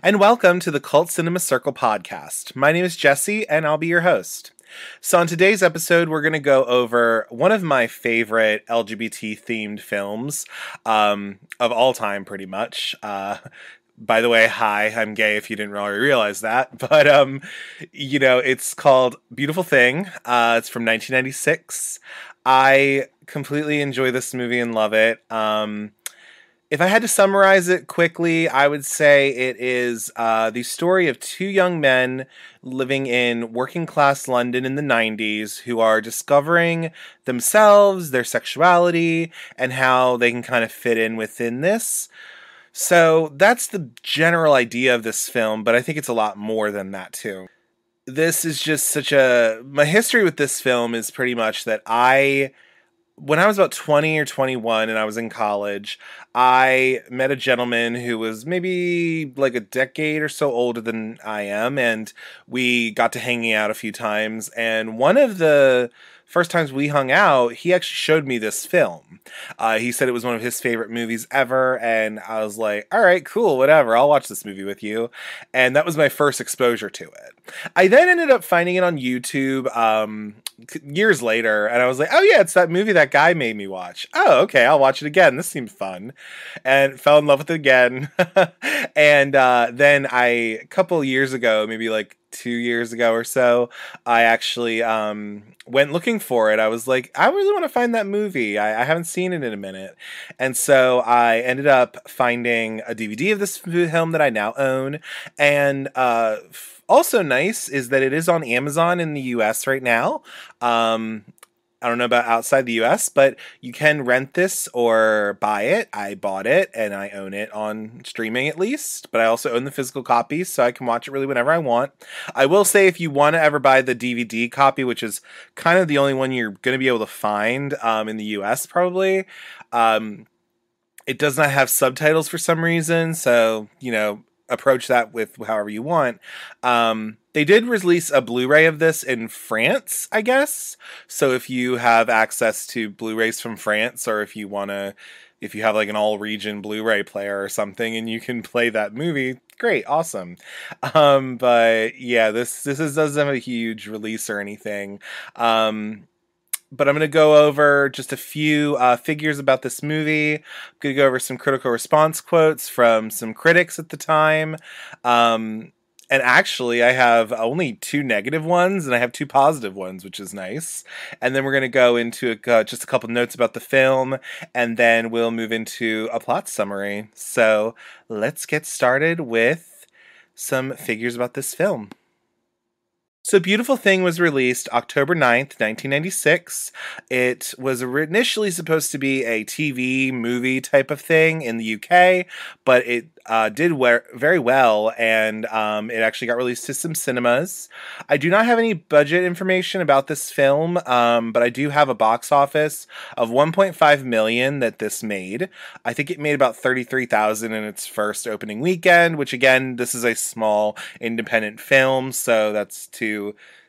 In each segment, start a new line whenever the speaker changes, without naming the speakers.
and welcome to the Cult Cinema Circle podcast. My name is Jesse, and I'll be your host. So on today's episode, we're going to go over one of my favorite LGBT-themed films of all time, pretty much. By the way, hi, I'm gay if you didn't already realize that. But, it's called Beautiful Thing. It's from 1996. I completely enjoy this movie and love it. If I had to summarize it quickly, I would say it is the story of two young men living in working class London in the 90s who are discovering themselves, their sexuality, and how they can kind of fit in within this. So that's the general idea of this film, but I think it's a lot more than that too. This is just my history with this film is pretty much that when I was about 20 or 21 and I was in college, I met a gentleman who was maybe like a decade or so older than I am, and we got to hanging out a few times, and one of the first times we hung out, he actually showed me this film. He said it was one of his favorite movies ever, and I was like, all right, cool, whatever, I'll watch this movie with you. And that was my first exposure to it. I then ended up finding it on YouTube years later, and I was like, oh yeah, it's that movie that guy made me watch. Oh, okay, I'll watch it again. This seemed fun. And fell in love with it again. And then a couple years ago, maybe like 2 years ago or so, I actually went looking for it. I was like, I really want to find that movie. I haven't seen it in a minute. And so I ended up finding a DVD of this film that I now own. And also nice is that it is on Amazon in the US right now. I don't know about outside the US, but you can rent this or buy it. I bought it and I own it on streaming at least, but I also own the physical copy, so I can watch it really whenever I want. I will say if you want to ever buy the DVD copy, which is kind of the only one you're going to be able to find in the US probably, it does not have subtitles for some reason, so, approach that with however you want. They did release a Blu-ray of this in France, I guess. So if you have access to Blu-rays from France, or if you have like an all-region Blu-ray player or something, and you can play that movie, great, awesome. But yeah, this doesn't have a huge release or anything. But I'm going to go over just a few figures about this movie. I'm going to go over some critical response quotes from some critics at the time. And actually, I have only 2 negative ones, and I have 2 positive ones, which is nice. And then we're going to go into just a couple notes about the film, and then we'll move into a plot summary. So let's get started with some figures about this film. So Beautiful Thing was released October 9th, 1996. It was initially supposed to be a TV movie type of thing in the UK, but it did very well, and it actually got released to some cinemas. I do not have any budget information about this film, but I do have a box office of 1.5 million that this made. I think it made about 33,000 in its first opening weekend, which again, this is a small independent film, so that's to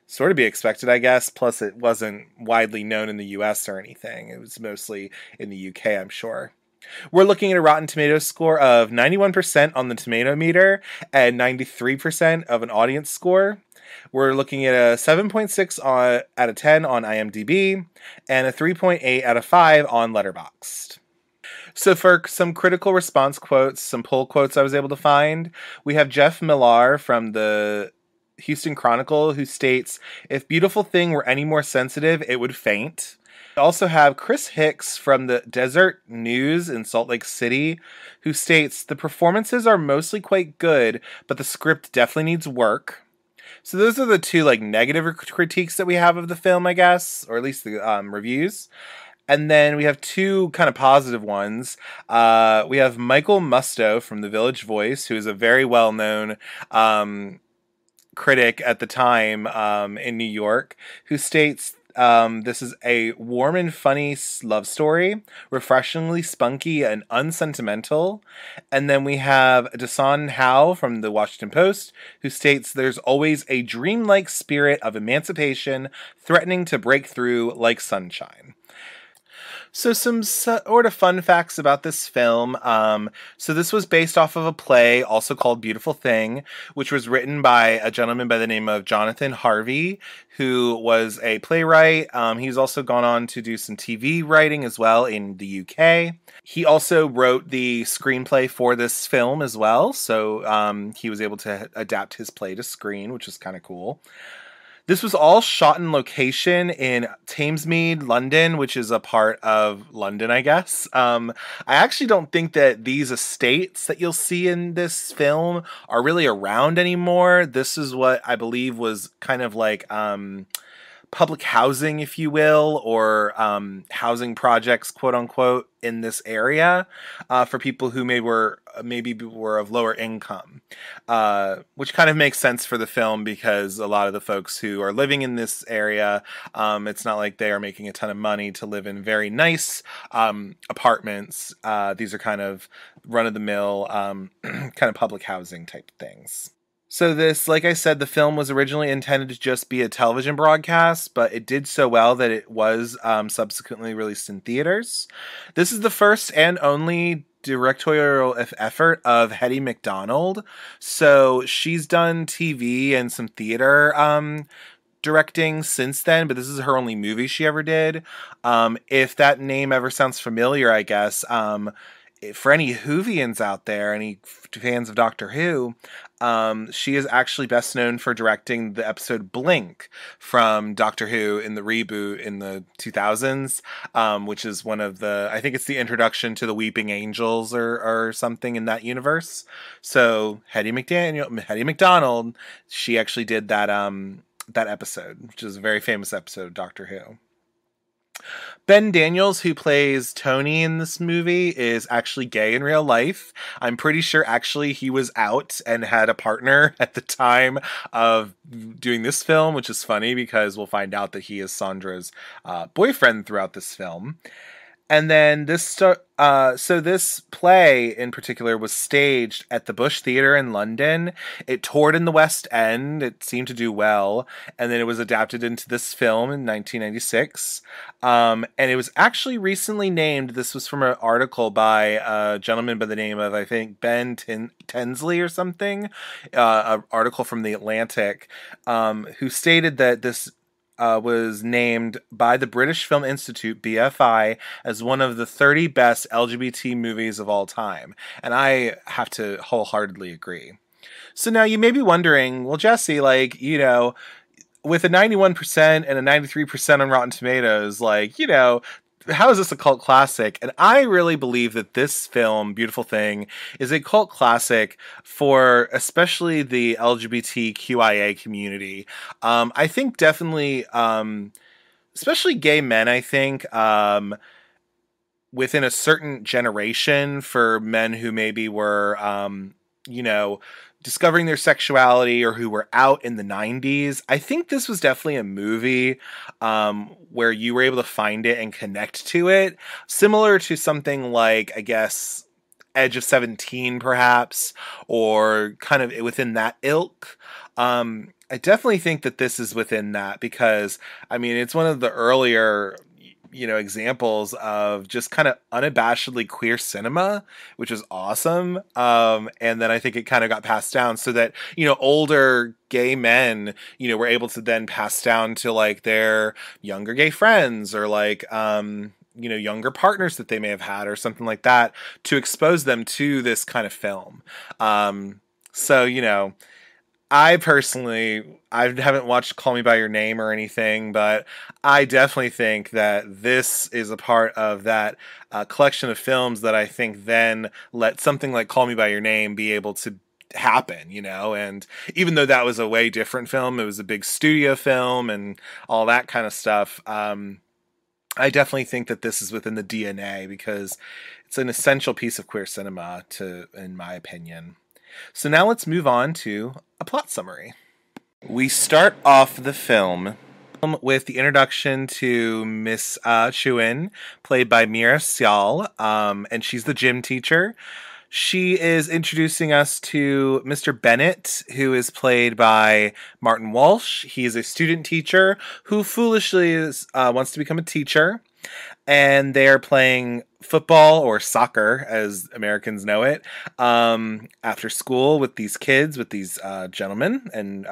sort of be expected, I guess. Plus, it wasn't widely known in the US or anything. It was mostly in the UK, I'm sure. We're looking at a Rotten Tomatoes score of 91% on the tomato meter and 93% of an audience score. We're looking at a 7.6 out of 10 on IMDb and a 3.8 out of 5 on Letterboxd. So for some critical response quotes, some pull quotes I was able to find, we have Jeff Millar from the Houston Chronicle, who states, "If Beautiful Thing were any more sensitive, it would faint." We also have Chris Hicks from the Desert News in Salt Lake City, who states, "The performances are mostly quite good, but the script definitely needs work." So those are the 2 negative critiques that we have of the film, I guess, or at least the reviews. And then we have 2 kind of positive ones. We have Michael Musto from The Village Voice, who is a very well-known critic at the time in New York, who states this is a warm and funny love story, refreshingly spunky and unsentimental. And then we have Dasan Howe from the Washington Post, who states there's always a dreamlike spirit of emancipation threatening to break through like sunshine. So some sort of fun facts about this film. So this was based off of a play also called Beautiful Thing, which was written by a gentleman by the name of Jonathan Harvey, who was a playwright. He's also gone on to do some TV writing as well in the UK. He also wrote the screenplay for this film as well, so he was able to adapt his play to screen, which is kind of cool. This was all shot in location in Thamesmead, London, which is a part of London, I guess. I actually don't think that these estates that you'll see in this film are really around anymore. This is what I believe was kind of like public housing, if you will, or housing projects, quote unquote, in this area for people who maybe were of lower income, which kind of makes sense for the film because a lot of the folks who are living in this area, it's not like they are making a ton of money to live in very nice apartments. These are kind of run-of-the-mill kind of public housing type things. So this, like I said, the film was originally intended to just be a television broadcast, but it did so well that it was subsequently released in theaters. This is the first and only directorial effort of Hettie McDonald. So she's done TV and some theater directing since then, but this is her only movie she ever did. If that name ever sounds familiar, I guess, for any Whovians out there, any fans of Doctor Who, she is actually best known for directing the episode Blink from Doctor Who in the reboot in the 2000s, which is one of the, I think it's the introduction to the Weeping Angels or something in that universe. So Hettie McDonald, she actually did that episode, which is a very famous episode of Doctor Who. Ben Daniels, who plays Tony in this movie, is actually gay in real life. I'm pretty sure actually he was out and had a partner at the time of doing this film, which is funny because we'll find out that he is Sandra's boyfriend throughout this film. And then this play in particular was staged at the Bush Theatre in London. It toured in the West End. It seemed to do well. And then it was adapted into this film in 1996. And it was actually recently named, this was from an article by a gentleman by the name of, I think, Ben Tinsley or something, an article from The Atlantic, who stated that this was named by the British Film Institute, BFI, as one of the 30 best LGBT movies of all time. And I have to wholeheartedly agree. So now you may be wondering, well, Jesse, like, you know, with a 91% and a 93% on Rotten Tomatoes, like, you know, how is this a cult classic? And I really believe that this film, Beautiful Thing, is a cult classic for especially the LGBTQIA community. I think definitely, especially gay men, I think, within a certain generation, for men who maybe were, you know, discovering their sexuality or who were out in the 90s. I think this was definitely a movie where you were able to find it and connect to it. Similar to something like, I guess, Edge of 17, perhaps, or kind of within that ilk. I definitely think that this is within that because, I mean, it's one of the earlier, you know, examples of just kind of unabashedly queer cinema, which is awesome. And then I think it kind of got passed down so that, you know, older gay men, you know, were able to then pass down to like their younger gay friends or like, you know, younger partners that they may have had or something like that to expose them to this kind of film. So, you know, I haven't watched Call Me By Your Name or anything, but I definitely think that this is a part of that collection of films that I think then let something like Call Me By Your Name be able to happen, you know. And even though that was a way different film, it was a big studio film and all that kind of stuff, I definitely think that this is within the DNA because it's an essential piece of queer cinema, in my opinion. So now let's move on to a plot summary. We start off the film with the introduction to Miss Chuin, played by Mira Sial, and she's the gym teacher. She is introducing us to Mr. Bennett, who is played by Martin Walsh. He is a student teacher who foolishly wants to become a teacher. and they're playing football or soccer, as Americans know it, after school with these kids, with these gentlemen and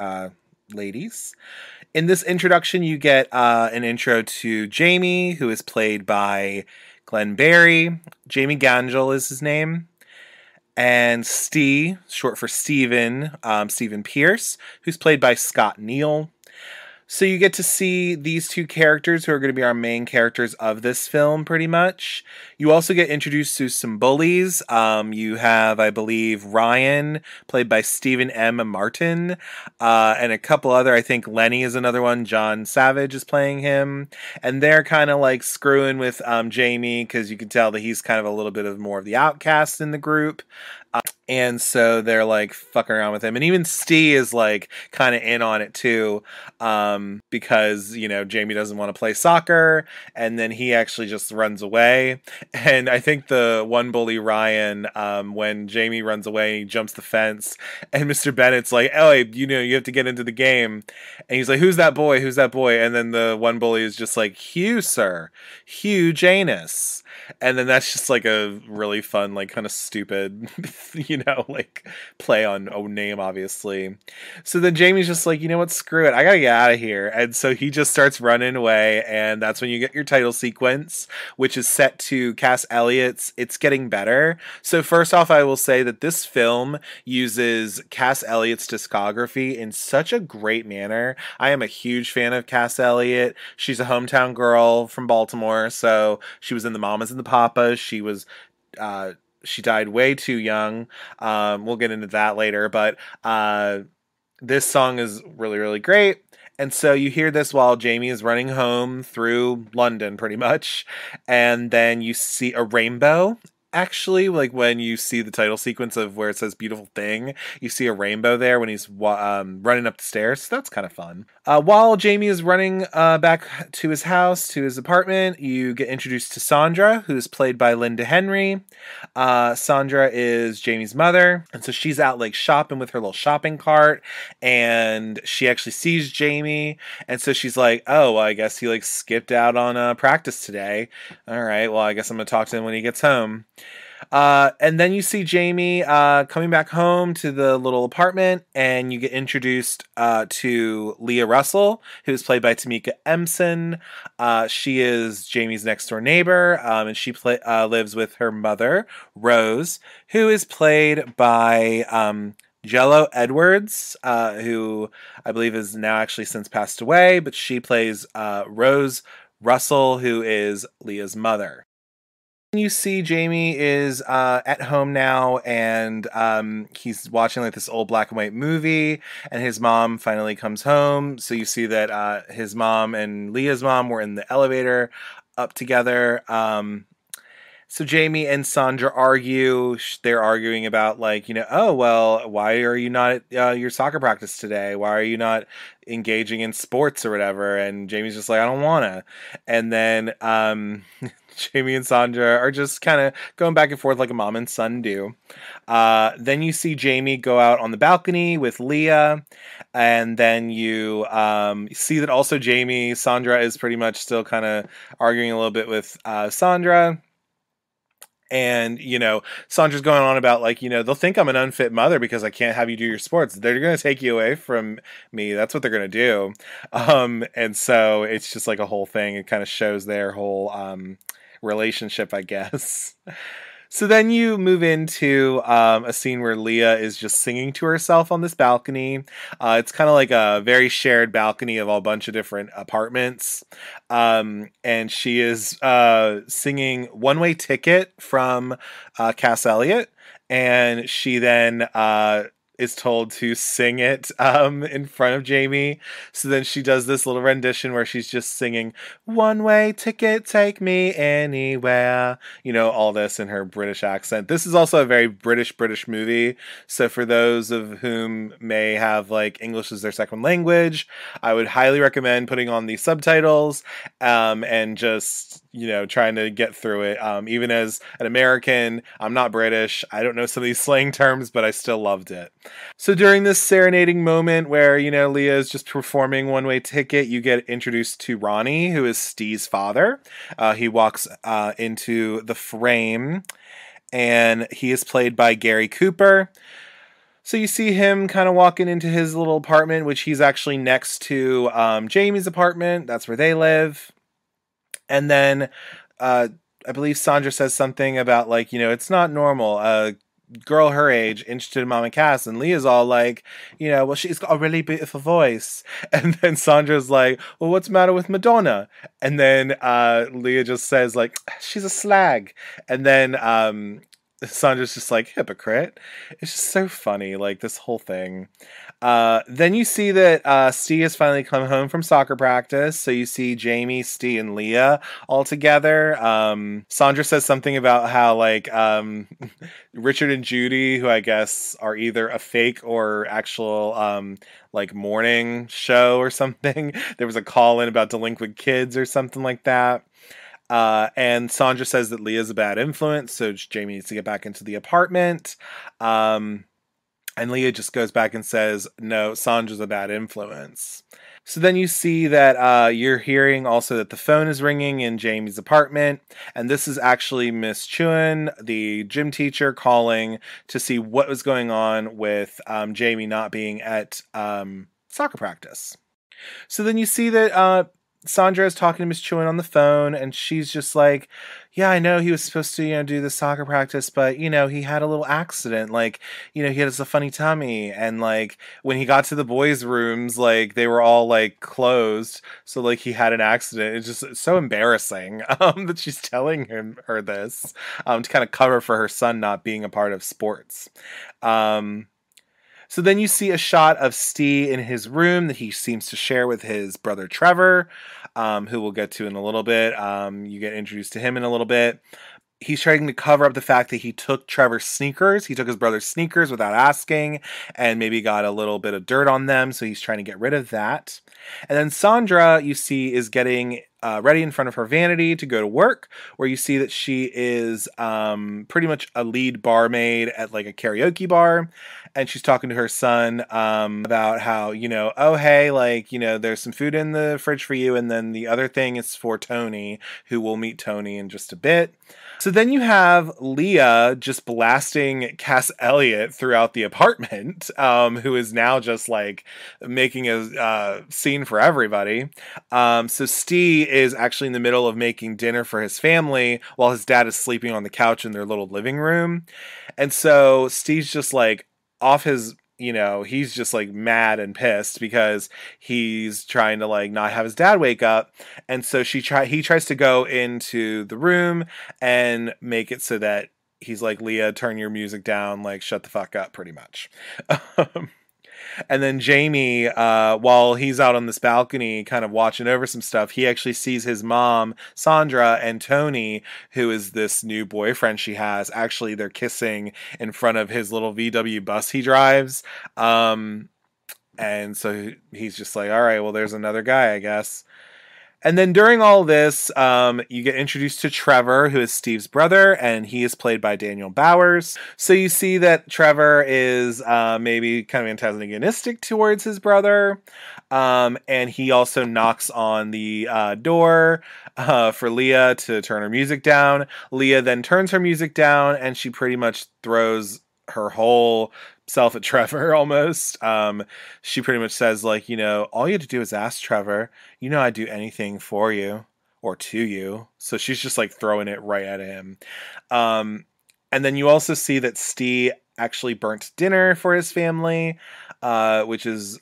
ladies. In this introduction, you get an intro to Jamie, who is played by Glen. Jamie Gangel is his name. And Steve, short for Stephen Pierce, who's played by Scott Neal. So you get to see these two characters who are going to be our main characters of this film, pretty much. You also get introduced to some bullies. You have, I believe, Ryan, played by Stephen M. Martin, and a couple other. I think Lenny is another one. John Savage is playing him. And they're kind of like screwing with Jamie, because you can tell that he's kind of a little bit of more of the outcast in the group. And so they're like fucking around with him. And even Steve is like kind of in on it too. Because, you know, Jamie doesn't want to play soccer. And then he actually just runs away. And I think the one bully, Ryan, when Jamie runs away, he jumps the fence. And Mr. Bennett's like, oh, you know, you have to get into the game. And he's like, who's that boy? Who's that boy? And then the one bully is just like, Hugh, sir. Hugh Janus. And then that's just like a really fun, like kind of stupid, you know, like play on a name, obviously. So then Jamie's just like, you know what, screw it, I gotta get out of here. And so he just starts running away, and that's when you get your title sequence, which is set to Cass Elliott's It's Getting Better. So first off, I will say that this film uses Cass Elliott's discography in such a great manner. I am a huge fan of Cass Elliott. She's a hometown girl from Baltimore, so she was in the Mamas and the Papas. She died way too young. We'll get into that later, but this song is really, really great. And so you hear this while Jamie is running home through London, pretty much. And then you see a rainbow. Actually, like when you see the title sequence of where it says beautiful thing, you see a rainbow there when he's running up the stairs. So that's kind of fun. While Jamie is running back to his house, to his apartment, you get introduced to Sandra, who's played by Linda Henry. Sandra is Jamie's mother. And so she's out like shopping with her little shopping cart, and she actually sees Jamie. And so she's like, oh, well, I guess he like skipped out on practice today. All right, well, I guess I'm going to talk to him when he gets home. And then you see Jamie coming back home to the little apartment, and you get introduced to Leah Russell, who's played by Tameka Empson. She is Jamie's next door neighbor, and she lives with her mother, Rose, who is played by Jello Edwards, who I believe is now actually since passed away, but she plays Rose Russell, who is Leah's mother. You see Jamie is at home now, and he's watching like this old black and white movie, and his mom finally comes home. So you see that his mom and Leah's mom were in the elevator up together. So Jamie and Sandra argue. They're arguing about like, you know, oh, well, why are you not at your soccer practice today? Why are you not engaging in sports or whatever? And Jamie's just like, I don't want to. And then Jamie and Sandra are just kind of going back and forth like a mom and son do. Then you see Jamie go out on the balcony with Leah, and then you see that also Sandra is pretty much still kind of arguing a little bit with Sandra. And, you know, Sandra's going on about, like, you know, they'll think I'm an unfit mother because I can't have you do your sports. They're going to take you away from me. That's what they're going to do. And so it's just like a whole thing. It kind of shows their whole relationship, I guess. So then you move into a scene where Leah is just singing to herself on this balcony. It's kind of like a very shared balcony of a bunch of different apartments. And she is singing One Way Ticket from Cass Elliott. And she then is told to sing it in front of Jamie. So then she does this little rendition where she's just singing One Way Ticket, take me anywhere. You know, all this in her British accent. This is also a very British movie. So for those of whom may have like English as their second language, I would highly recommend putting on the subtitles and just, you know, trying to get through it. Even as an American, I'm not British. I don't know some of these slang terms, but I still loved it. So during this serenading moment where, Leah is just performing One Way Ticket, you get introduced to Ronnie, who is Stee's father. He walks into the frame, and he is played by Gary Cooper. So you see him kind of walking into his little apartment, which he's actually next to Jamie's apartment. That's where they live. And then I believe Sandra says something about, like, it's not normal. Girl her age interested in Mama Cass, and Leah's all like, well, she's got a really beautiful voice. And then Sandra's like, well, what's the matter with Madonna? And then Leah just says, like, she's a slag. And then Sandra's just like, hypocrite. It's just so funny, like, this whole thing. Then you see that Stee has finally come home from soccer practice. So you see Jamie, Stee, and Leah all together. Sandra says something about how, like, Richard and Judy, who I guess are either a fake or actual like morning show or something. There was a call-in about delinquent kids or something like that. And Sandra says that Leah's a bad influence, so Jamie needs to get back into the apartment. And Leah just goes back and says, no, Sandra's a bad influence. So then you see that you're hearing also that the phone is ringing in Jamie's apartment. And this is actually Miss Chuen, the gym teacher, calling to see what was going on with Jamie not being at soccer practice. So then you see that Sandra is talking to Miss Chuen on the phone, and she's just like, yeah, I know he was supposed to, do the soccer practice, but, he had a little accident. Like, he has a funny tummy. And, like, when he got to the boys' rooms, like, they were all, like, closed. So, like, he had an accident. It's just so embarrassing that she's telling her this to kind of cover for her son not being a part of sports. So then you see a shot of Stee in his room that he seems to share with his brother Trevor, who we'll get to in a little bit. You get introduced to him in a little bit. He's trying to cover up the fact that he took Trevor's sneakers. He took his brother's sneakers without asking and maybe got a little bit of dirt on them. So he's trying to get rid of that. And then Sandra, you see, is getting ready in front of her vanity to go to work, where you see that she is pretty much a lead barmaid at, like, a karaoke bar. And she's talking to her son about how, oh, hey, like, there's some food in the fridge for you. And then the other thing is for Tony, who will meet Tony in just a bit. So then you have Leah just blasting Cass Elliot throughout the apartment, who is now just, like, making a scene for everybody. So Stee is actually in the middle of making dinner for his family while his dad is sleeping on the couch in their little living room. And so Stee's just, like, off his, he's just, like, mad and pissed because he's trying to, like, not have his dad wake up. And so he tries to go into the room and make it so that he's like, Leah, turn your music down, like, shut the fuck up, pretty much. And then Jamie, while he's out on this balcony kind of watching over some stuff, he actually sees his mom, Sandra, and Tony, who is this new boyfriend she has. Actually, they're kissing in front of his little VW bus he drives. And so he's just like, all right, well, there's another guy, I guess. And then during all this, you get introduced to Trevor, who is Steve's brother, and he is played by Daniel Bowers. So you see that Trevor is maybe kind of antagonistic towards his brother, and he also knocks on the door for Leah to turn her music down. Leah then turns her music down, and she pretty much throws her whole self at Trevor almost. She pretty much says, like, all you have to do is ask Trevor. I'd do anything for you or to you. So she's just, like, throwing it right at him. And then you also see that Stee actually burnt dinner for his family, which is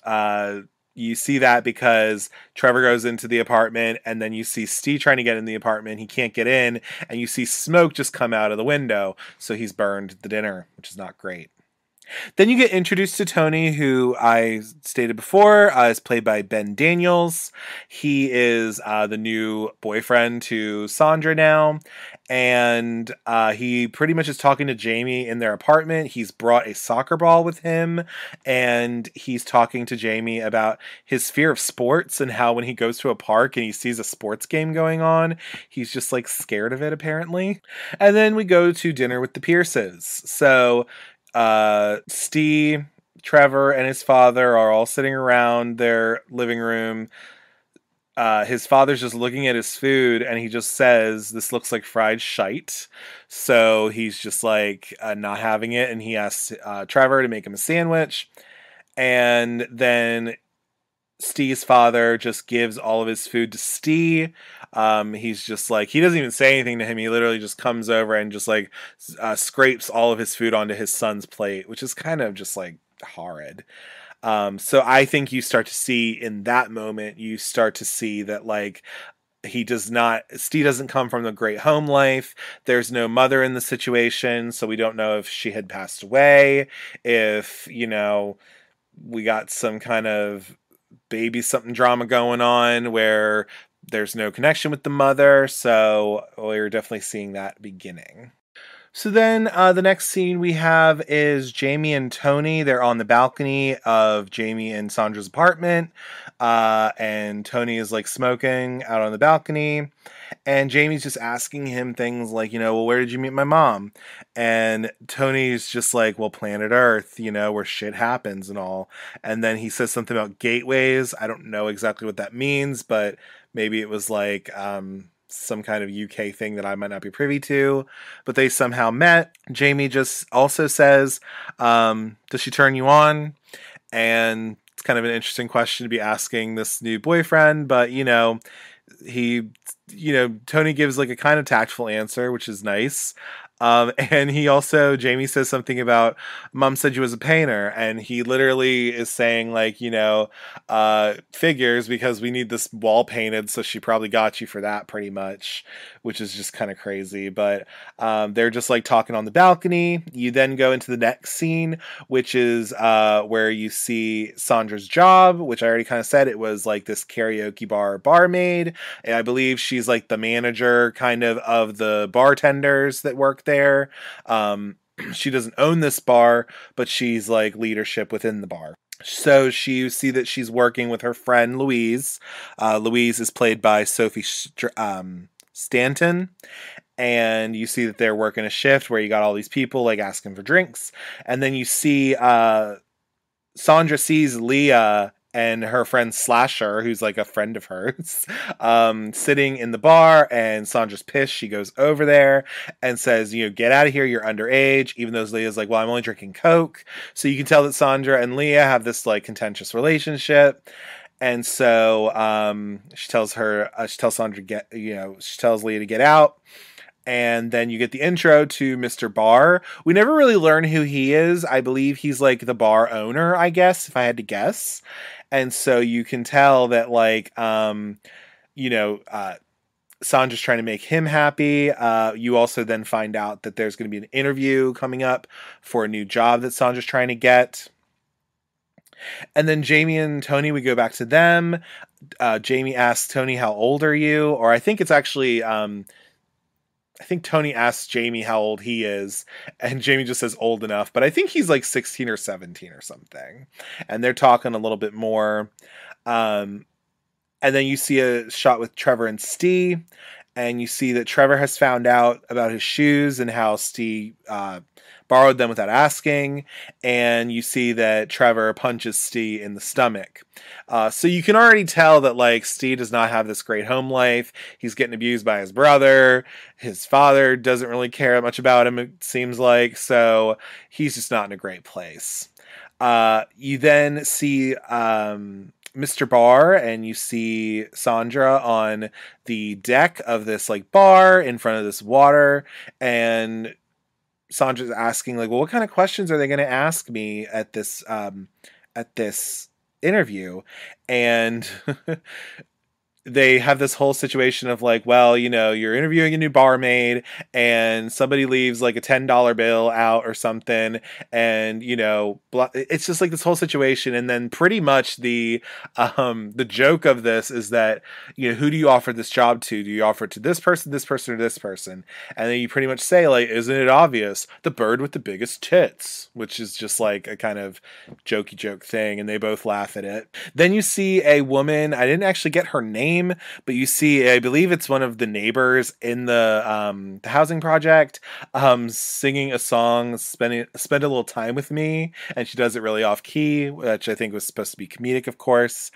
you see that because Trevor goes into the apartment, and then you see Stee trying to get in the apartment. He can't get in, and you see smoke just come out of the window. So he's burned the dinner, which is not great. Then you get introduced to Tony, who I stated before is played by Ben Daniels. He is the new boyfriend to Sandra now, and he pretty much is talking to Jamie in their apartment. He's brought a soccer ball with him, and he's talking to Jamie about his fear of sports and how when he goes to a park and he sees a sports game going on, he's just, like, scared of it, apparently. And then we go to dinner with the Pierces. So Stee Trevor and his father are all sitting around their living room. His father's just looking at his food, and he just says, "This looks like fried shite." So he's just like not having it, and he asks Trevor to make him a sandwich. And then Stee's father just gives all of his food to Stee. He's just like, he doesn't even say anything to him. He literally just comes over and just like scrapes all of his food onto his son's plate, which is kind of just like horrid. So I think you start to see in that moment, you start to see that like Steve doesn't come from a great home life. There's no mother in the situation. So we don't know if she had passed away, if, we got some kind of baby something drama going on where there's no connection with the mother. So we're definitely seeing that beginning. So then the next scene we have is Jamie and Tony. They're on the balcony of Jamie and Sandra's apartment. And Tony is like smoking out on the balcony. And Jamie's just asking him things like, well, where did you meet my mom? And Tony's just like, well, planet Earth, where shit happens and all. And then he says something about gateways. I don't know exactly what that means, but maybe it was like some kind of UK thing that I might not be privy to, but they somehow met. Jamie just also says, does she turn you on? And it's kind of an interesting question to be asking this new boyfriend, but Tony gives like a kind of tactful answer, which is nice. And Jamie says something about, Mom said you was a painter, and he literally is saying like, figures, because we need this wall painted, so she probably got you for that pretty much, which is just kind of crazy. But they're just like talking on the balcony. You then go into the next scene, which is where you see Sandra's job, which I already kind of said, it was like this karaoke bar barmaid. And I believe she's like the manager kind of the bartenders that work there. She doesn't own this bar, but she's like leadership within the bar. So you see that she's working with her friend Louise. Louise is played by Sophie Stanton. And you see that they're working a shift where you got all these people like asking for drinks. And then you see Sandra sees Leah and her friend Slasher, who's like a friend of hers, sitting in the bar, and Sandra's pissed. She goes over there and says, get out of here, you're underage, even though Leah's like, well, I'm only drinking Coke. So you can tell that Sandra and Leah have this like contentious relationship. And so she tells Sandra she tells Leah to get out. And then you get the intro to Mr. Barr. We never really learn who he is. I believe he's like the bar owner, I guess, if I had to guess. And so you can tell that like, Sandra's trying to make him happy. You also then find out that there's going to be an interview coming up for a new job that Sandra's trying to get. And then Jamie and Tony, we go back to them. Jamie asks Tony, how old are you? Or I think it's actually... I think Tony asks Jamie how old he is, and Jamie just says old enough, but I think he's like 16 or 17 or something. And they're talking a little bit more. And then you see a shot with Trevor and Stee, and you see that Trevor has found out about his shoes and how Stee borrowed them without asking, and you see that Trevor punches Stee in the stomach. So you can already tell that like Stee does not have this great home life. He's getting abused by his brother. His father doesn't really care much about him, it seems like, so he's just not in a great place. You then see Mr. Barr, and you see Sandra on the deck of this like bar in front of this water, and Sandra's asking like, well, what kind of questions are they going to ask me at this interview? And they have this whole situation of like, well, you're interviewing a new barmaid, and somebody leaves like a $10 bill out or something, and it's just like this whole situation. And then pretty much the joke of this is that who do you offer this job to? Do you offer it to this person, or this person? And then you pretty much say like, isn't it obvious, the bird with the biggest tits, which is just like a kind of jokey joke thing, and they both laugh at it. Then you see a woman, I didn't actually get her name name, but you see, I believe it's one of the neighbors in the housing project, singing a song, spend a little time with me, and she does it really off key, which I think was supposed to be comedic, of course.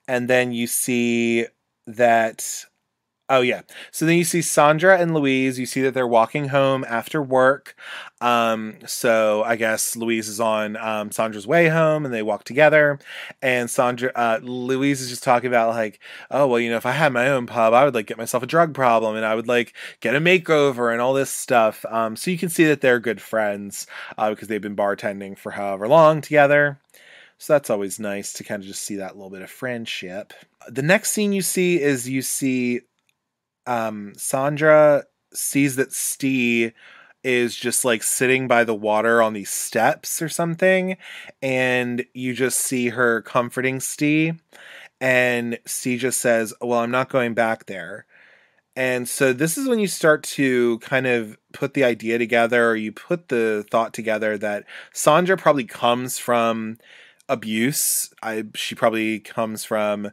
And then you see that. Oh yeah. So then you see Sandra and Louise. You see that they're walking home after work. So I guess Louise is on Sandra's way home, and they walk together. And Louise is just talking about like, oh well, if I had my own pub, I would like get myself a drug problem, and I would like get a makeover and all this stuff. So you can see that they're good friends because they've been bartending for however long together. So that's always nice to kind of just see that little bit of friendship. The next scene you see Sandra sees that Stee is just like sitting by the water on these steps or something, and you just see her comforting Stee, and Stee just says, well, I'm not going back there. And so this is when you start to kind of put the idea together, or you put the thought together that Sandra probably comes from abuse. She probably comes from,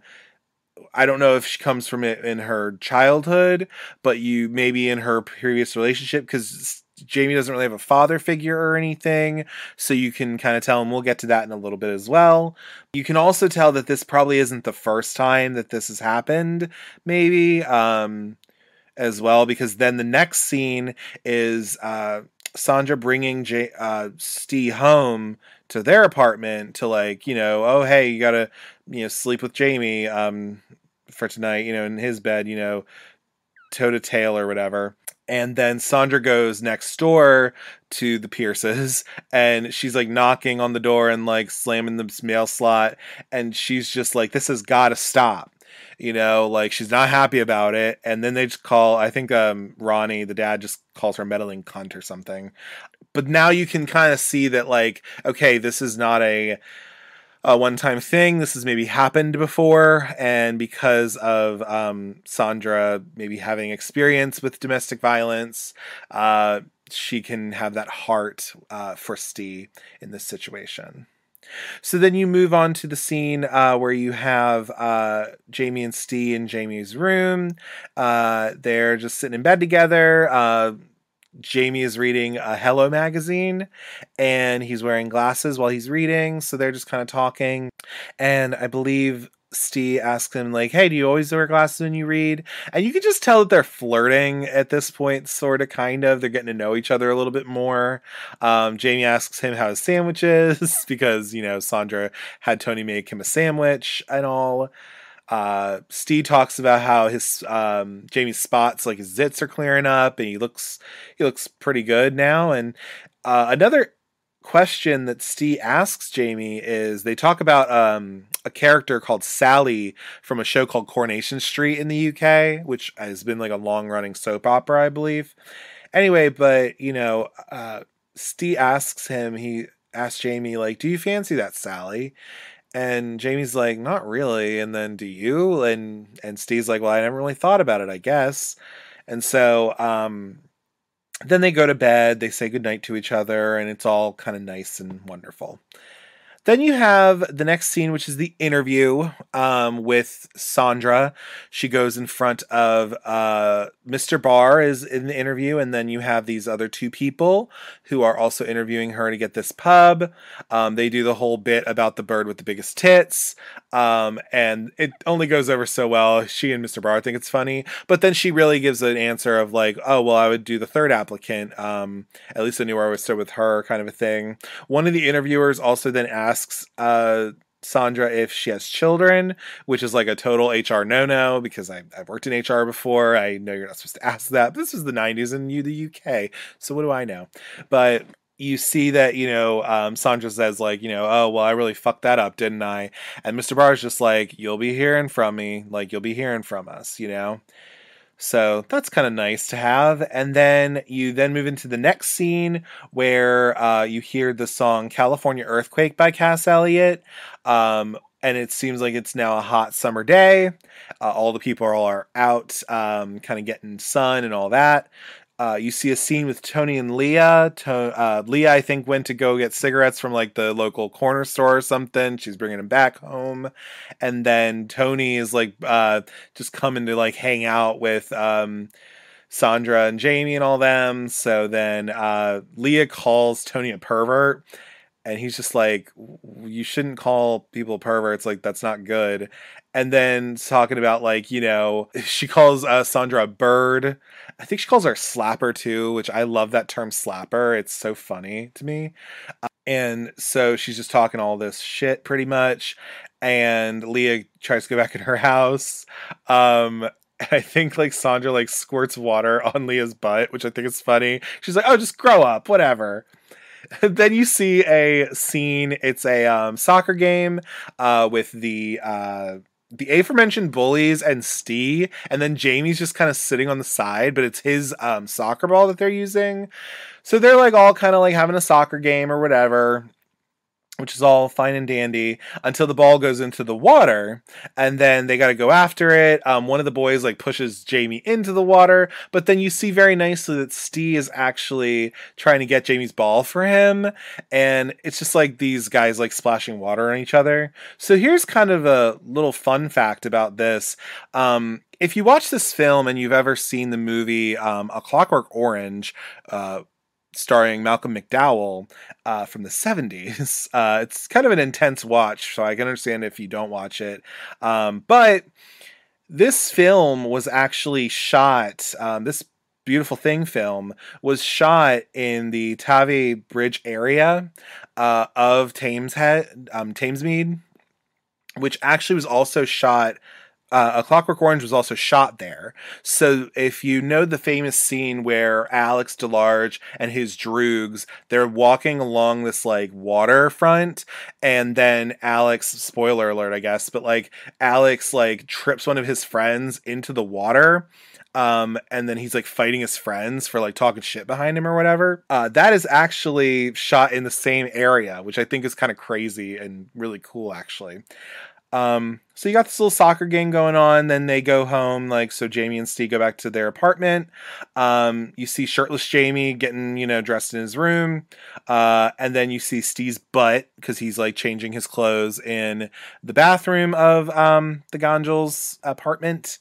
I don't know if she comes from it in her childhood, but you maybe in her previous relationship, because Jamie doesn't really have a father figure or anything. So you can kind of tell, and we'll get to that in a little bit as well. You can also tell that this probably isn't the first time that this has happened, maybe, as well, because then the next scene is Sandra bringing Stee home to their apartment to like, oh, hey, you gotta, sleep with Jamie for tonight, in his bed, toe to tail or whatever. And then Sandra goes next door to the Pierces, and she's like knocking on the door and like slamming the mail slot, and she's just like, this has got to stop. Like she's not happy about it. And then they just call, I think Ronnie, the dad, just calls her meddling cunt or something. But now you can kind of see that like, okay, this is not a one-time thing. This has maybe happened before, and because of Sandra maybe having experience with domestic violence, she can have that heart for Stee in this situation. So then you move on to the scene where you have Jamie and Stee in Jamie's room. They're just sitting in bed together. Jamie is reading a Hello magazine, and he's wearing glasses while he's reading. So they're just kind of talking. And I believe Stee asks him like, hey, do you always wear glasses when you read? And you can just tell that they're flirting at this point, sort of, kind of. They're getting to know each other a little bit more. Jamie asks him how his sandwich is because, Sandra had Tony make him a sandwich and all. Steve talks about how his Jamie's spots, like his zits, are clearing up, and he looks pretty good now. And another question that Steve asks Jamie is, they talk about a character called Sally from a show called Coronation Street in the UK, which has been like a long running soap opera, I believe. Anyway, but Steve he asks Jamie like, do you fancy that Sally? And Jamie's like, not really. And then, do you? And Steve's like, well, I never really thought about it, I guess. And so then they go to bed, they say goodnight to each other, and it's all kind of nice and wonderful. Then you have the next scene, which is the interview with Sandra. She goes in front of Mr. Barr is in the interview, and then you have these other two people who are also interviewing her to get this pub. They do the whole bit about the bird with the biggest tits, and it only goes over so well. She and Mr. Barr think it's funny, but then she really gives an answer of like, oh, well, I would do the third applicant. At least I knew where I would start with her, kind of a thing. One of the interviewers also then asks Sandra if she has children, which is like a total HR no-no, because I've worked in HR before. I know you're not supposed to ask that, but this was the 90s and the UK, so what do I know? But you see that, Sandra says like, oh, well, I really fucked that up, didn't I? And Mr. Barr's just like, you'll be hearing from me, like, you'll be hearing from us, So that's kind of nice to have. And then you move into the next scene where you hear the song California Earthquake by Cass Elliot. And it seems like it's now a hot summer day. All the people are out kind of getting sun and all that. You see a scene with Tony and Leah. Leah, I think, went to go get cigarettes from like the local corner store or something. She's bringing them back home. And then Tony is like just coming to like hang out with Sandra and Jamie and all them. So then Leah calls Tony a pervert. And he's just like, you shouldn't call people perverts. Like, that's not good. And then talking about, like, you know, she calls Sandra a bird. I think she calls her a slapper, too, which I love that term slapper. It's so funny to me. And so she's just talking all this shit, pretty much. And Leah tries to go back in her house. I think, like, Sandra, like, squirts water on Leah's butt, which I think is funny. She's like, oh, just grow up, whatever. Then you see a scene. It's a soccer game with the aforementioned bullies and Steve, and then Jamie's just kind of sitting on the side, but it's his soccer ball that they're using. So they're like all kind of like having a soccer game or whatever, which is all fine and dandy until the ball goes into the water, and then they got to go after it. One of the boys like pushes Jamie into the water, but then you see very nicely that Steve is actually trying to get Jamie's ball for him, and it's just like these guys like splashing water on each other. So here's kind of a little fun fact about this. If you watch this film and you've ever seen the movie A Clockwork Orange, starring Malcolm McDowell from the 70s. It's kind of an intense watch, so I can understand if you don't watch it. But this film was actually shot, this Beautiful Thing film was shot in the Tave Bridge area of Thamesmead, which actually was also shot A Clockwork Orange was also shot there. So if you know the famous scene where Alex DeLarge and his droogs, they're walking along this like waterfront, and then Alex, spoiler alert I guess, but like Alex like trips one of his friends into the water. And then he's like fighting his friends for like talking shit behind him or whatever. That is actually shot in the same area, which I think is kind of crazy and really cool actually. So you got this little soccer game going on, then they go home, like, so Jamie and Steve go back to their apartment. You see shirtless Jamie getting, you know, dressed in his room. And then you see Steve's butt, because he's, like, changing his clothes in the bathroom of, the Gonjal's apartment.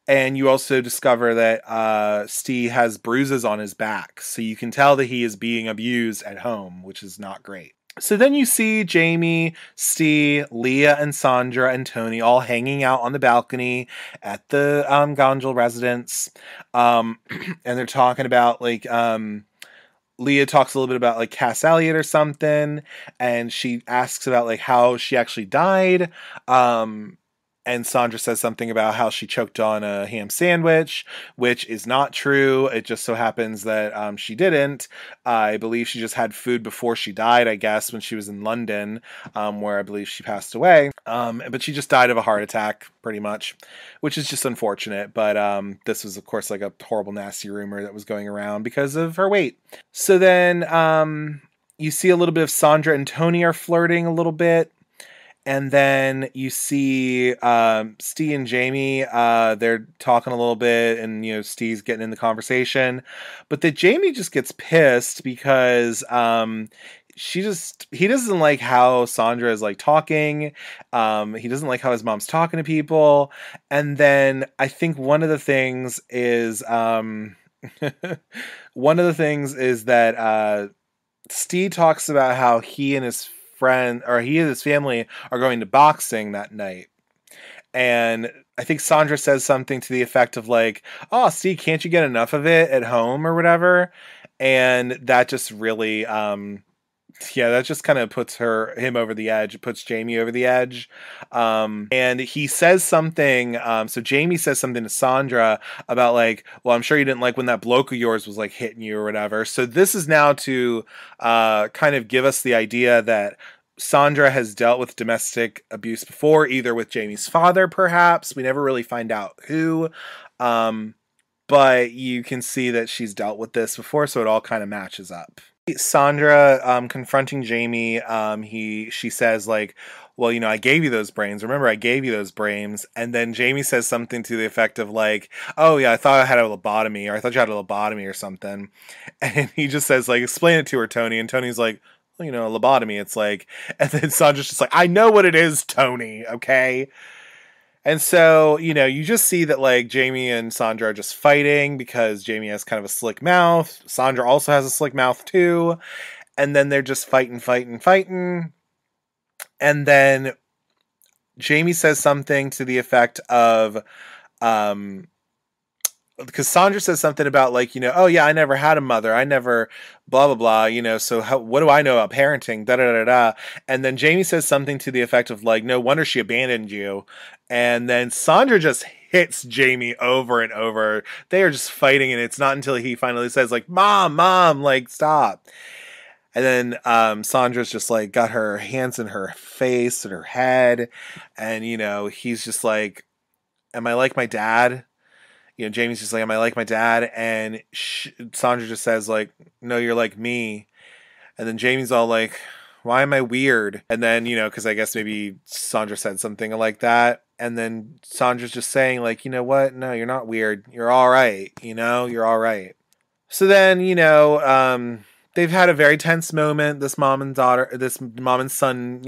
And you also discover that, Steve has bruises on his back. So you can tell that he is being abused at home, which is not great. So then you see Jamie, Steve, Leah, and Sandra and Tony all hanging out on the balcony at the Gonjal residence. And they're talking about, like, Leah talks a little bit about, like, Cass Elliot or something. And she asks about, like, how she actually died. And Sandra says something about how she choked on a ham sandwich, which is not true. It just so happens that she didn't. I believe she just had food before she died, I guess, when she was in London, where I believe she passed away. But she just died of a heart attack, pretty much, which is just unfortunate. But this was, of course, like a horrible, nasty rumor that was going around because of her weight. So then you see a little bit of Sandra and Tony are flirting a little bit. And then you see Steve and Jamie, they're talking a little bit, and, you know, Steve's getting in the conversation. But that Jamie just gets pissed because he doesn't like how Sandra is, like, talking. He doesn't like how his mom's talking to people. And then I think one of the things is that Steve talks about how he and his family are going to boxing that night. And I think Sandra says something to the effect of like, oh, Steve, can't you get enough of it at home or whatever? And that just really, that just kind of puts him over the edge. It puts Jamie over the edge. And he says something, so Jamie says something to Sandra about like, well, I'm sure you didn't like when that bloke of yours was like hitting you or whatever. So this is now to kind of give us the idea that Sandra has dealt with domestic abuse before, either with Jamie's father, perhaps. We never really find out who. But you can see that she's dealt with this before, so it all kind of matches up. Sandra confronting Jamie, she says like, well, I gave you those brains. Remember, I gave you those brains. And then Jamie says something to the effect of like, oh yeah, I thought I had a lobotomy, or I thought you had a lobotomy or something. And he just says like, explain it to her, Tony. And Tony's like, well, a lobotomy. It's like, and then Sandra's just like, I know what it is, Tony. Okay. And so, you just see that like Jamie and Sandra are just fighting because Jamie has kind of a slick mouth. Sandra also has a slick mouth too. And then they're just fighting. And then Jamie says something to the effect of, because Sandra says something about like, oh yeah, I never had a mother. I never blah, blah, blah, so what do I know about parenting? Da, da, da, da. And then Jamie says something to the effect of like, no wonder she abandoned you. And then Sandra just hits Jamie over and over. They are just fighting. And it's not until he finally says like, mom, like, stop. And then Sandra's just like got her hands in her face and her head. And, he's just like, am I like my dad? Jamie's just like, am I like my dad? And Sandra just says like, no, you're like me. And then Jamie's all like, why am I weird? And then, because I guess maybe Sandra said something like that. And then Sandra's just saying like, you know what? No, you're not weird. You're all right. You're all right. So then, they've had a very tense moment, this mom and son, mom and son.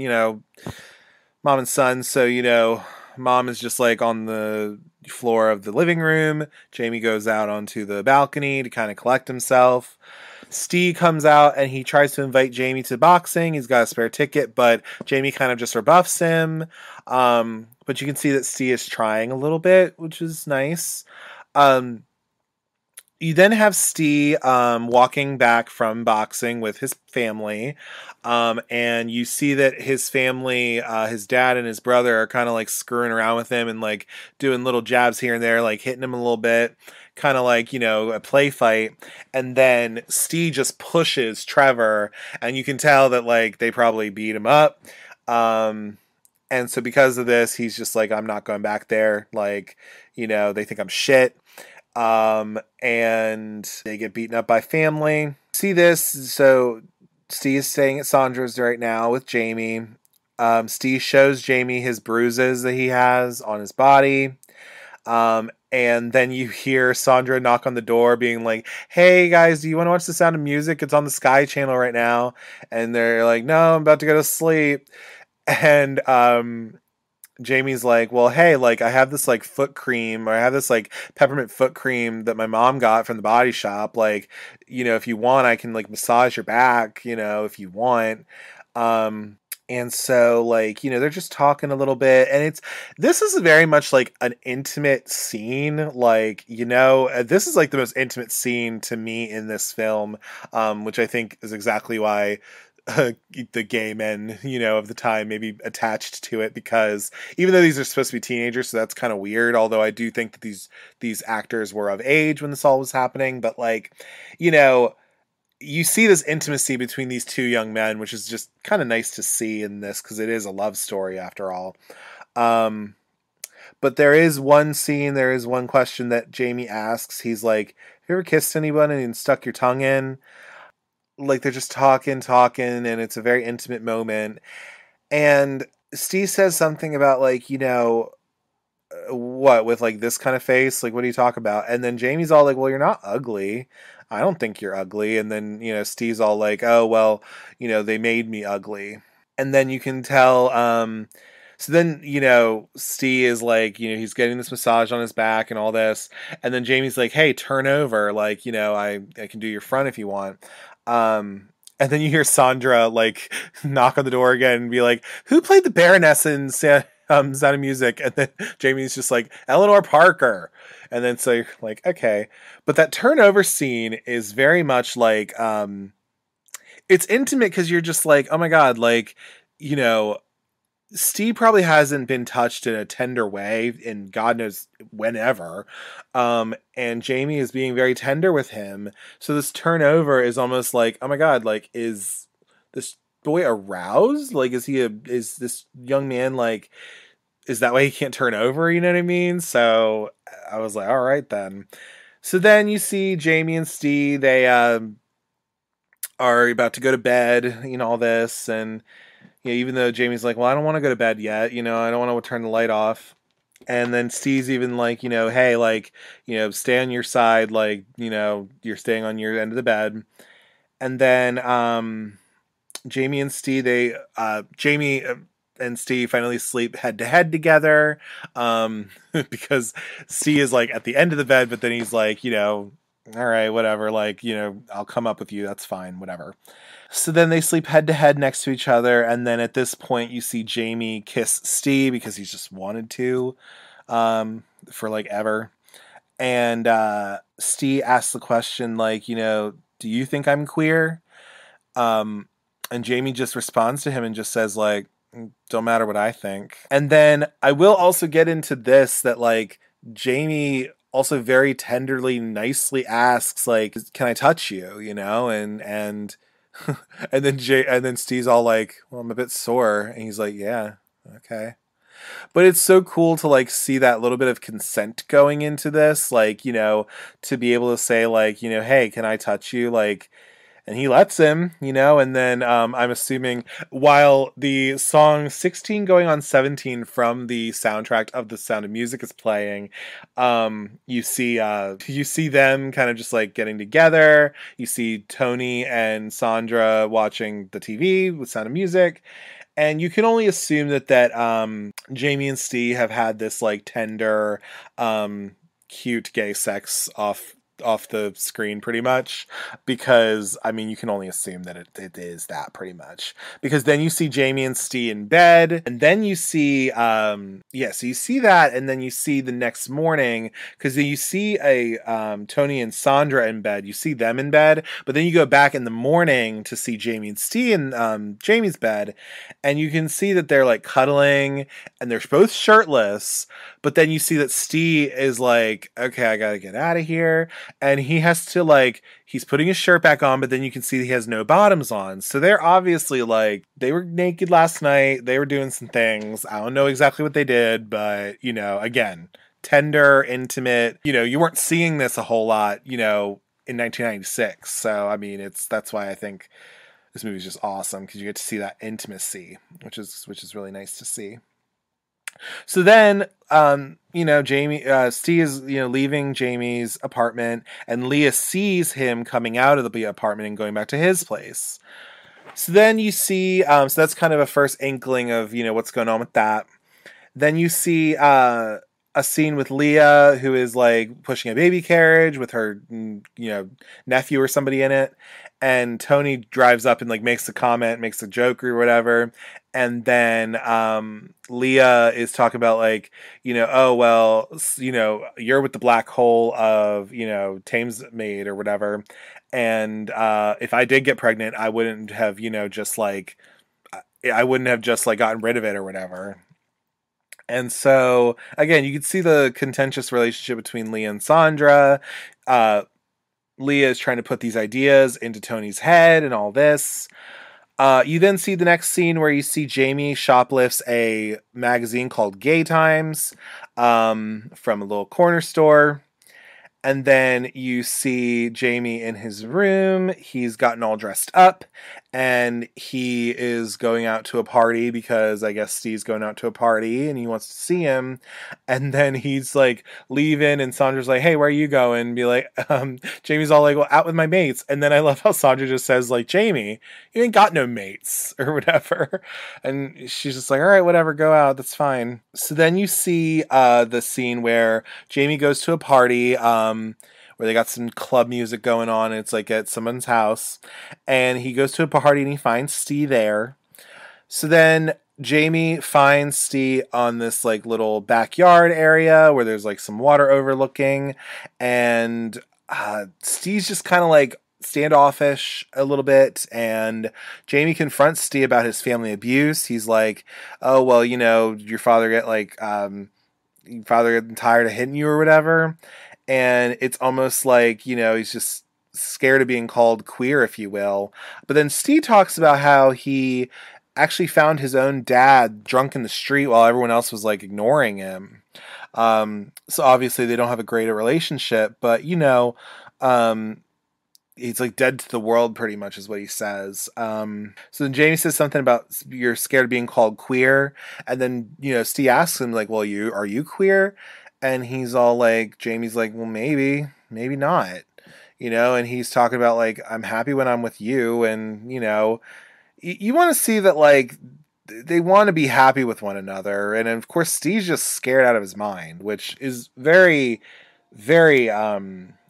So, mom is just like on the floor of the living room. Jamie goes out onto the balcony to kind of collect himself. Steve comes out and he tries to invite Jamie to boxing. He's got a spare ticket, but Jamie kind of just rebuffs him. But you can see that Steve is trying a little bit, which is nice. You then have Steve walking back from boxing with his family, and you see that his family, his dad and his brother, are kind of like screwing around with him and like doing little jabs here and there, like hitting him a little bit, kind of like, a play fight. And then Steve just pushes Trevor, and you can tell that like they probably beat him up. And so because of this, he's just like, I'm not going back there. Like, they think I'm shit. And they get beaten up by family. See this? So Steve is staying at Sandra's right now with Jamie. Steve shows Jamie his bruises that he has on his body. And then you hear Sandra knock on the door being like, hey guys, do you want to watch The Sound of Music? It's on the Sky Channel right now. And they're like, no, I'm about to go to sleep. And, Jamie's like, well, hey, like I have this like foot cream, or I have this like peppermint foot cream that my mom got from the Body Shop. Like, if you want, I can like massage your back, if you want. And so like, they're just talking a little bit, and this is very much like an intimate scene. Like, this is like the most intimate scene to me in this film, which I think is exactly why the gay men, of the time maybe attached to it, because even though these are supposed to be teenagers, so that's kind of weird. Although I do think that these actors were of age when this all was happening, but like, you see this intimacy between these two young men, which is just kind of nice to see in this, because it is a love story after all. But there is one question that Jamie asks. He's like, have you ever kissed anyone and stuck your tongue in? Like they're just talking, and it's a very intimate moment. And Steve says something about like, what, with like this kind of face? Like, what do you talk about? And then Jamie's all like, well, you're not ugly. I don't think you're ugly. And then, Steve's all like, oh, well, they made me ugly. And then you can tell, so then, Steve is like, he's getting this massage on his back and all this. And then Jamie's like, hey, turn over. Like, I can do your front if you want. And then you hear Sandra like knock on the door again and be like, who played the Baroness in Sound of Music? And then Jamie's just like, Eleanor Parker. And then so you're like, okay. But that turnover scene is very much like, it's intimate because you're just like, oh my God, like, Steve probably hasn't been touched in a tender way in God knows whenever. And Jamie is being very tender with him. So this turnover is almost like, oh my God, like, is this boy aroused? Like, is this young man like, is that why he can't turn over? You know what I mean? So I was like, all right then. So then you see Jamie and Steve, they, are about to go to bed, all this, and you know, even though Jamie's like, well, I don't want to go to bed yet, you know, I don't want to turn the light off. And then Steve's even like, you know, hey, like, you know, stay on your side, like, you know, you're staying on your end of the bed. And then Jamie and Steve, Jamie and Steve finally sleep head to head together, because Steve is like at the end of the bed, but then he's like, you know, all right, whatever, like, you know, I'll come up with you, that's fine, whatever. So then they sleep head to head next to each other, and then at this point you see Jamie kiss Steve because he's just wanted to, for like ever. And Steve asks the question, like, you know, do you think I'm queer? And Jamie just responds to him and just says, like, don't matter what I think. And then I will also get into this, that like Jamie also very tenderly, nicely asks, like, can I touch you? You know, and and then Steve's all like, well, I'm a bit sore, and he's like, yeah, okay. But it's so cool to like see that little bit of consent going into this, like, you know, to be able to say, like, you know, hey, can I touch you? Like, and he lets him, you know, and then I'm assuming while the song 16 going on 17 from the soundtrack of The Sound of Music is playing, you see them kind of just like getting together. You see Tony and Sandra watching the TV with Sound of Music. And you can only assume that Jamie and Steve have had this like tender, cute gay sex off the screen pretty much, because I mean you can only assume that it is that pretty much, because then you see Jamie and Steve in bed, and then you see so you see that, and then you see the next morning, because you see a Tony and Sandra in bed, you see them in bed, but then you go back in the morning to see Jamie and Steve in Jamie's bed, and you can see that they're like cuddling and they're both shirtless, but then you see that Steve is like, okay, I gotta get out of here. And he has to like, he's putting his shirt back on, but then you can see he has no bottoms on. So they're obviously like, they were naked last night. They were doing some things. I don't know exactly what they did, but you know, again, tender, intimate, you know, you weren't seeing this a whole lot, you know, in 1996. So, I mean, that's why I think this movie is just awesome, because you get to see that intimacy, which is really nice to see. So then, you know, Steve is, you know, leaving Jamie's apartment, and Leah sees him coming out of the apartment and going back to his place. So then you see, so that's kind of a first inkling of, you know, what's going on with that. Then you see, a scene with Leah, who is like pushing a baby carriage with her, you know, nephew or somebody in it. And Tony drives up and like makes a comment, makes a joke or whatever. And then Leah is talking about like, you know, oh, well, you know, you're with the black hole of, you know, Thamesmead or whatever. And if I did get pregnant, I wouldn't have, you know, just like, I wouldn't have just like gotten rid of it or whatever. And so, again, you can see the contentious relationship between Leah and Sandra. Leah is trying to put these ideas into Tony's head and all this. You then see the next scene where you see Jamie shoplifts a magazine called Gay Times from a little corner store. And then you see Jamie in his room. He's gotten all dressed up, and he is going out to a party because I guess Steve's going out to a party and he wants to see him. And then he's like leaving, and Sandra's like, hey, where are you going? And be like, Jamie's all like, well, out with my mates. And then I love how Sandra just says, like, Jamie, you ain't got no mates or whatever. And she's just like, all right, whatever, go out. That's fine. So then you see the scene where Jamie goes to a party, where they got some club music going on. And it's like at someone's house, and he goes to a party and he finds Steve there. So then Jamie finds Steve on this like little backyard area where there's like some water overlooking, and Steve's just kind of like standoffish a little bit, and Jamie confronts Steve about his family abuse. He's like, oh, well, you know, your father get like your father getting tired of hitting you or whatever. And it's almost like, you know, he's just scared of being called queer, if you will. But then Steve talks about how he actually found his own dad drunk in the street while everyone else was like ignoring him. So obviously they don't have a great relationship, but you know, he's like dead to the world pretty much is what he says. So then Jamie says something about you're scared of being called queer, and then Steve asks him like, well, are you queer? And he's all like, Jamie's like, well, maybe not, and he's talking about like, I'm happy when I'm with you, and you want to see that like they want to be happy with one another, and of course Steve's just scared out of his mind, which is very, very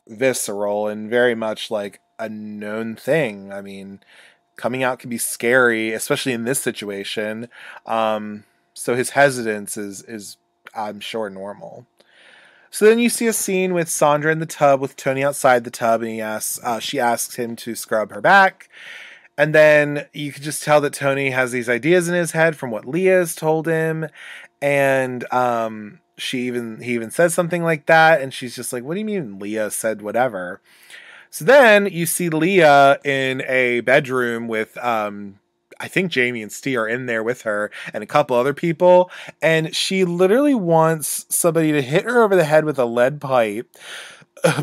visceral and very much like a known thing. I mean, coming out can be scary, especially in this situation. So his hesitance is I'm sure normal. So then you see a scene with Sandra in the tub with Tony outside the tub, and she asks him to scrub her back. And then you can just tell that Tony has these ideas in his head from what Leah's told him. And he even says something like that. And she's just like, what do you mean Leah said whatever? So then you see Leah in a bedroom with, I think Jamie and Steve are in there with her and a couple other people. And she literally wants somebody to hit her over the head with a lead pipe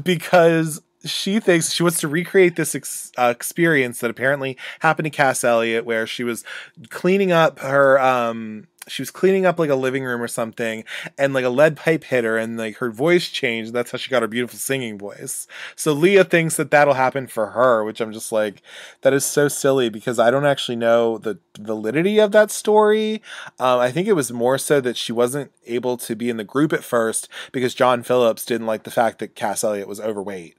because she thinks she wants to recreate this experience that apparently happened to Cass Elliot, where she was cleaning up like a living room or something, and like a lead pipe hit her, and like her voice changed. That's how she got her beautiful singing voice. So Leah thinks that that'll happen for her, which I'm just like, that is so silly, because I don't actually know the validity of that story. I think it was more so that she wasn't able to be in the group at first because John Phillips didn't like the fact that Cass Elliot was overweight.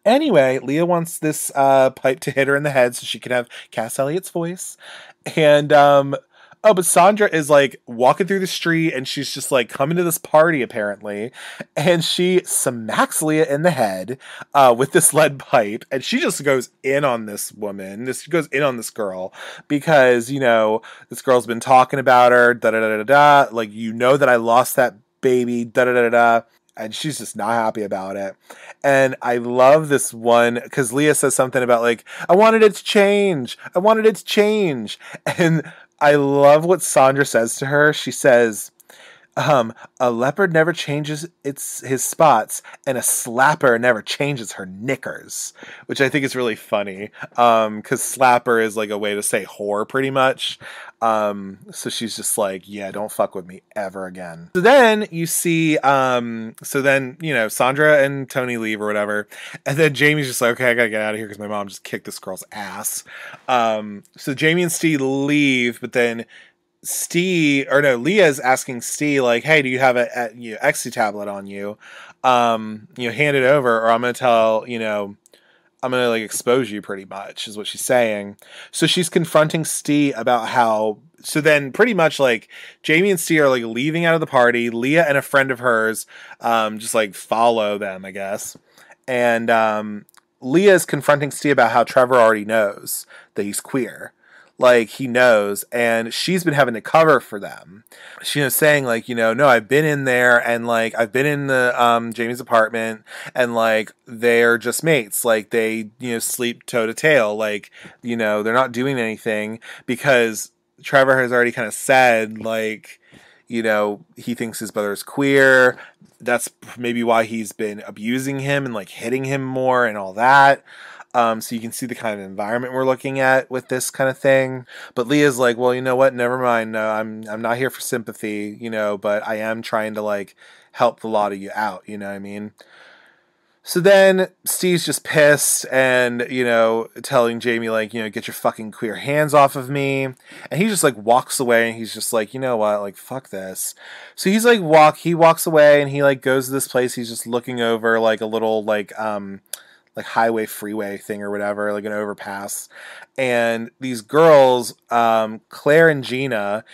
Anyway, Leah wants this pipe to hit her in the head so she can have Cass Elliot's voice. And but Sandra is like walking through the street, and she's just like coming to this party apparently, and she smacks Leah in the head with this lead pipe, and she just goes in on this woman. She goes in on this girl because this girl's been talking about her, da da da da da. Like, that I lost that baby, da da da da. And she's just not happy about it. And I love this one because Leah says something about like, I wanted it to change. And I love what Sandra says to her. She says, a leopard never changes his spots, and a slapper never changes her knickers, which I think is really funny. Cause slapper is like a way to say whore pretty much. So she's just like, yeah, don't fuck with me ever again. So then you see, Sandra and Tony leave or whatever. And then Jamie's just like, okay, I gotta get out of here because my mom just kicked this girl's ass. So Jamie and Steve leave, but then Leah's asking Steve like, hey, do you have a Ecstasy tablet on you? Hand it over, or I'm gonna tell, I'm gonna like expose you pretty much, is what she's saying. So she's confronting Steve about how, so then pretty much like Jamie and Steve are like leaving out of the party. Leah and a friend of hers just like follow them, I guess. And Leah's confronting Steve about how Trevor already knows that he's queer. Like, he knows, and she's been having to cover for them. She's saying like, no, I've been in there, and like I've been in the Jamie's apartment, and like they're just mates. Like they sleep toe to tail. Like they're not doing anything, because Trevor has already kind of said like he thinks his brother's queer. That's maybe why he's been abusing him and like hitting him more and all that. So you can see the kind of environment we're looking at with this kind of thing. But Leah's like, well, you know what? Never mind. No, I'm not here for sympathy, but I am trying to like help the lot of you out. You know what I mean? So then Steve's just pissed and, telling Jamie like, get your fucking queer hands off of me. And he just like walks away, and he's just like, you know what? Like, fuck this. So he's like he walks away, and he like goes to this place. He's just looking over like a little like highway freeway thing or whatever, like an overpass. And these girls, Claire and Gina,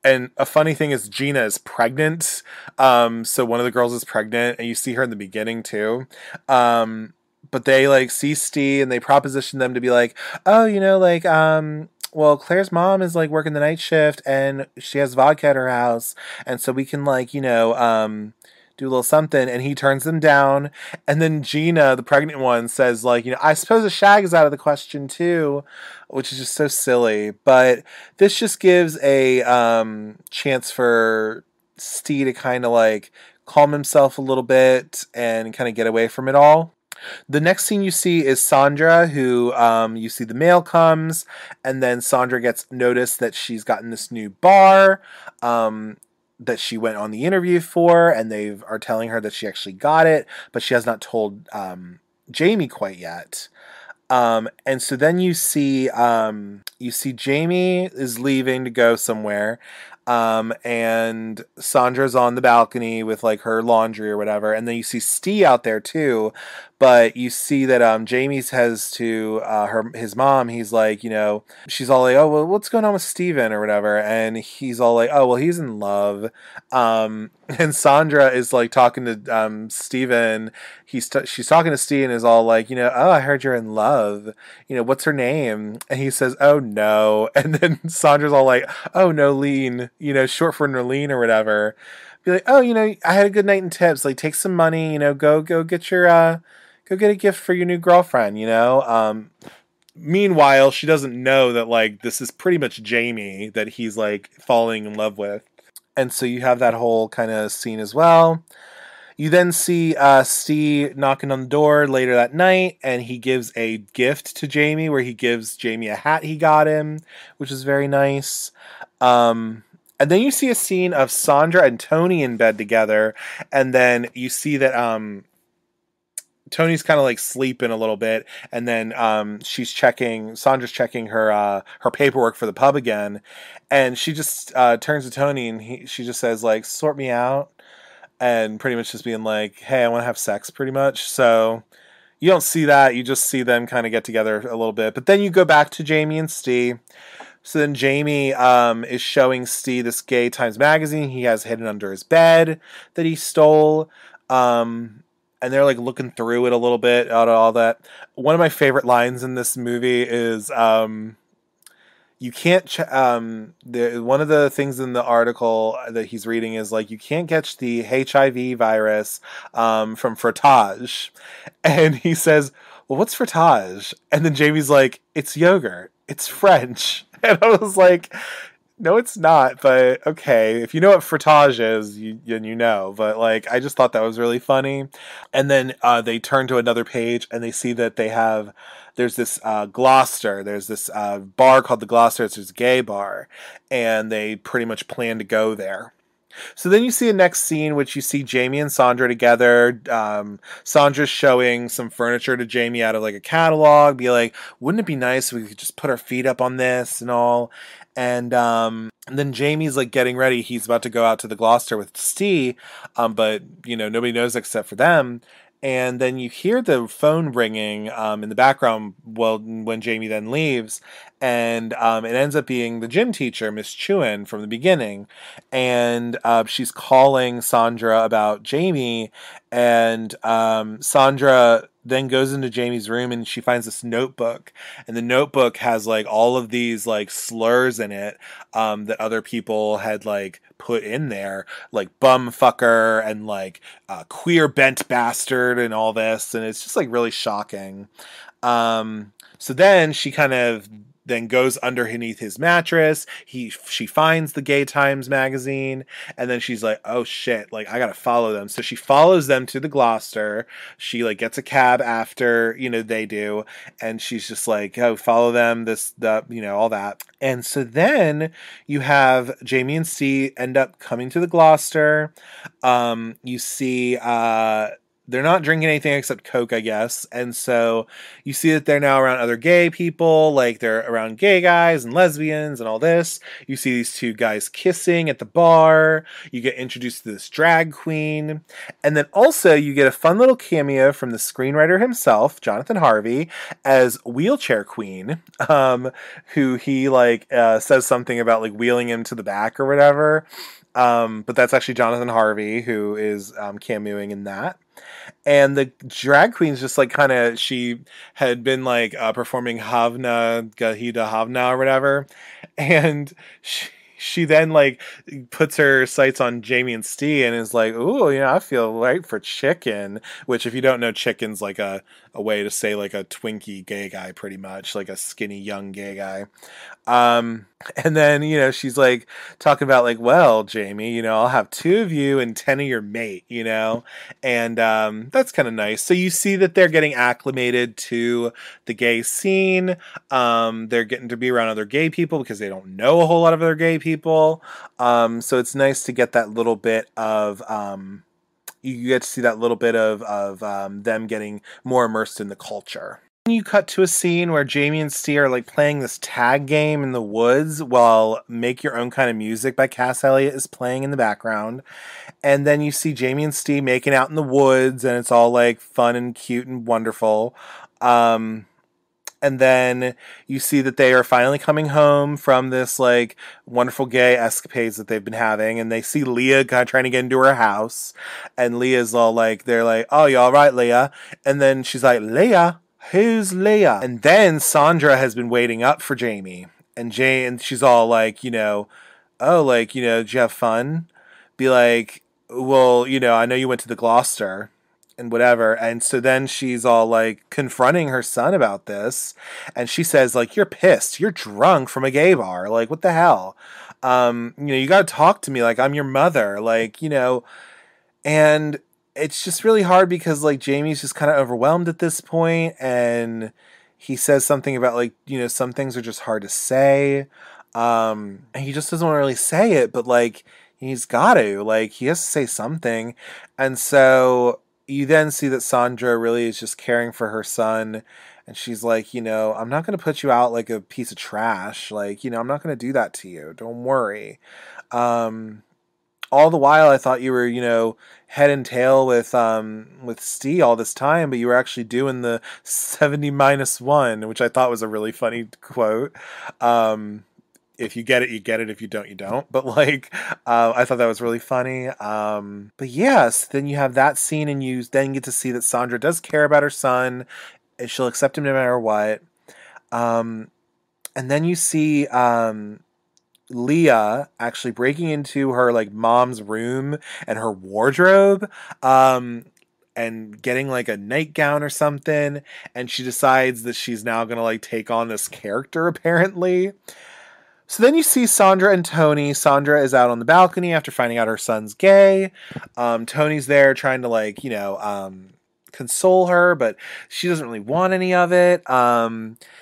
and a funny thing is Gina is pregnant. So one of the girls is pregnant, and you see her in the beginning too. But they like see Steve, and they proposition them to be like, oh, well, Claire's mom is like working the night shift, and she has vodka at her house. And so we can like, do a little something. And he turns them down. And then Gina, the pregnant one, says like, I suppose a shag is out of the question too, which is just so silly. But this just gives a chance for Steve to kind of like calm himself a little bit and kind of get away from it all. The next scene you see is Sandra, who you see the mail comes, and then Sandra gets noticed that she's gotten this new bar that she went on the interview for, and they are telling her that she actually got it, but she has not told Jamie quite yet. And so then you see Jamie is leaving to go somewhere. And Sandra's on the balcony with like her laundry or whatever. And then you see Steve out there too. But you see that Jamie says to his mom, he's like, you know, she's all like, oh, well, what's going on with Steven or whatever? And he's all like, oh, well, he's in love. And Sandra is like talking to Steven. She's talking to Steve and is all like, you know, oh, I heard you're in love. You know, what's her name? And he says, oh, no. And then Sandra's all like, oh, Nolene, you know, short for Nolene or whatever. Be like, oh, you know, I had a good night in tips. Like, take some money, you know, go get your, go get a gift for your new girlfriend, you know? Meanwhile, she doesn't know that, like, this is pretty much Jamie that he's, like, falling in love with. And so you have that whole kind of scene as well. You then see Steve knocking on the door later that night, and he gives a gift to Jamie, where he gives Jamie a hat he got him, which is very nice. And then you see a scene of Sandra and Tony in bed together, and then you see that Tony's kind of like sleeping a little bit, and then Sandra's checking her paperwork for the pub again, and she just turns to Tony and she just says like, sort me out, and pretty much just being like, hey, I want to have sex, pretty much. So you don't see that, you just see them kind of get together a little bit, but then you go back to Jamie and Steve. So then Jamie is showing Steve this Gay Times magazine he has hidden under his bed that he stole. And they're like looking through it a little bit, out of all that. One of my favorite lines in this movie is you can't one of the things in the article that he's reading is like, you can't catch the HIV virus from fromage. And he says, well, what's fromage? And then Jamie's like, it's yogurt, it's French. And I was like, no, it's not, but okay. If you know what fromage is, you know. But like, I just thought that was really funny. And then they turn to another page and they see that there's this Gloucester. There's this bar called the Gloucester. It's this gay bar, and they pretty much plan to go there. So then you see the next scene, which you see Jamie and Sandra together. Sandra's showing some furniture to Jamie out of like a catalog. Be like, wouldn't it be nice if we could just put our feet up on this and all? And then Jamie's like getting ready. He's about to go out to the Gloucester with Steve, but you know, nobody knows except for them. And then you hear the phone ringing in the background when Jamie then leaves, and it ends up being the gym teacher, Miss Chuen, from the beginning, and she's calling Sandra about Jamie, and Sandra then goes into Jamie's room and she finds this notebook, and the notebook has like all of these like slurs in it that other people had like put in there, like bumfucker and like queer bent bastard and all this, and it's just like really shocking. So then she kind of then goes underneath his mattress. She finds the Gay Times magazine, and then she's like, oh shit, like I gotta follow them. So she follows them to the Gloucester. She like gets a cab after, you know, they do, and she's just like, oh, follow them, you know, all that. And so then you have Jamie and Steve end up coming to the Gloucester. You see they're not drinking anything except Coke, I guess. And so you see that they're now around other gay people, like they're around gay guys and lesbians and all this. You see these two guys kissing at the bar. You get introduced to this drag queen. And then also you get a fun little cameo from the screenwriter himself, Jonathan Harvey, as Wheelchair Queen, who he like says something about like wheeling him to the back or whatever. But that's actually Jonathan Harvey who is cameoing in that. And the drag queen's just like kind of, she had been like performing Havna, Gahida Havna or whatever. And she then like puts her sights on Jamie and Steve and is like, "Ooh, you know, I feel right for chicken." Which, if you don't know, chicken's like a way to say like a Twinkie gay guy, pretty much like a skinny young gay guy. And then, you know, she's like talking about like, well, Jamie, you know, I'll have 2 of you and 10 of your mate, you know, and that's kind of nice. So you see that they're getting acclimated to the gay scene. They're getting to be around other gay people because they don't know a whole lot of other gay people. So it's nice to get that little bit of you get to see that little bit of them getting more immersed in the culture. You cut to a scene where Jamie and Steve are like playing this tag game in the woods while Make Your Own Kind of Music by Cass Elliot is playing in the background. And then you see Jamie and Steve making out in the woods, and it's all like fun and cute and wonderful. And then you see that they are finally coming home from this like wonderful gay escapades that they've been having, and they see Leah kind of trying to get into her house, and Leah's all like, they're like, "Oh, you all right, Leah?" And then she's like, "Leah? Who's Leah?" And then Sandra has been waiting up for Jamie, and she's all like, you know, "Oh, like, you know, did you have fun?" Be like, "Well, you know, I know you went to the Gloucester and whatever." And so then she's all like confronting her son about this, and she says like, "You're pissed. You're drunk from a gay bar. Like, what the hell? You know, you got to talk to me like I'm your mother. Like, you know." And it's just really hard because like Jamie's just kind of overwhelmed at this point, and he says something about like, you know, some things are just hard to say. And he just doesn't want to really say it, but like he's got to, like, he has to say something. And so you then see that Sandra really is just caring for her son, and she's like, you know, "I'm not going to put you out like a piece of trash. Like, you know, I'm not going to do that to you. Don't worry." All the while I thought you were, you know, head and tail with Steve all this time, but you were actually doing the 70-1, which I thought was a really funny quote. If you get it, you get it. If you don't, you don't. But like, I thought that was really funny. But yes, then you have that scene, and you then get to see that Sandra does care about her son, and she'll accept him no matter what. And then you see Leah actually breaking into her like mom's room and her wardrobe, and getting like a nightgown or something, and she decides that she's now gonna like take on this character apparently. So then you see Sandra and Tony. Sandra is out on the balcony after finding out her son's gay. Tony's there trying to like, you know, console her, but she doesn't really want any of it.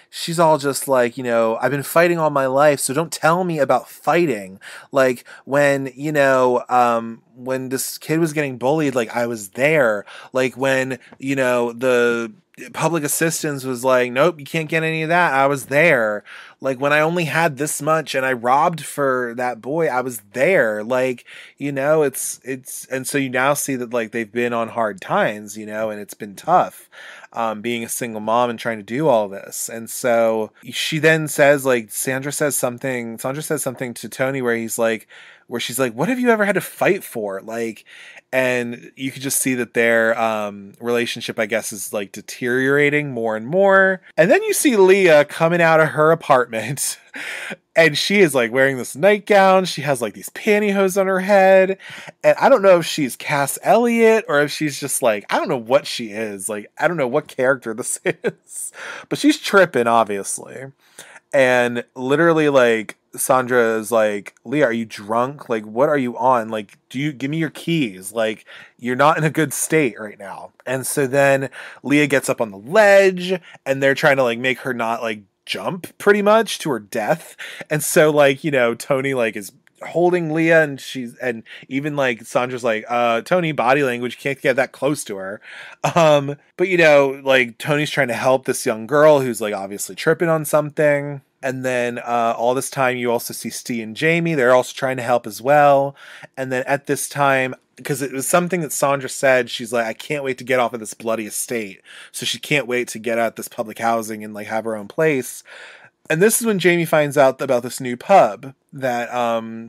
She's all just like, you know, "I've been fighting all my life, so don't tell me about fighting. Like, when, you know, when this kid was getting bullied, like, I was there. Like, when, you know, the public assistance was like, nope, you can't get any of that, I was there. Like, when I only had this much and I robbed for that boy, I was there." Like, you know, it's, and so you now see that like they've been on hard times, you know, and it's been tough, being a single mom and trying to do all this. And so she then says, like, Sandra says something to Tony where she's like, "What have you ever had to fight for?" Like, and you could just see that their relationship, I guess, is like deteriorating more and more. And then you see Leah coming out of her apartment, and she is like wearing this nightgown. She has like these pantyhose on her head, and I don't know if she's Cass Elliot or if she's just like, I don't know what she is. Like, I don't know what character this is, but she's tripping, obviously. And literally, like, Sandra is like, "Leah, are you drunk? Like, what are you on? Like, do you give me your keys? Like, you're not in a good state right now." And so then Leah gets up on the ledge, and they're trying to like make her not like jump pretty much to her death. And so like, you know, Tony like is holding Leah, and even like Sandra's like, "Tony, body language, can't get that close to her." But you know, like Tony's trying to help this young girl who's like obviously tripping on something. And then all this time you also see Steve and Jamie. They're also trying to help as well. And then at this time, because it was something that Sandra said, she's like, "I can't wait to get off of this bloody estate." So she can't wait to get at this public housing and like have her own place. And this is when Jamie finds out about this new pub that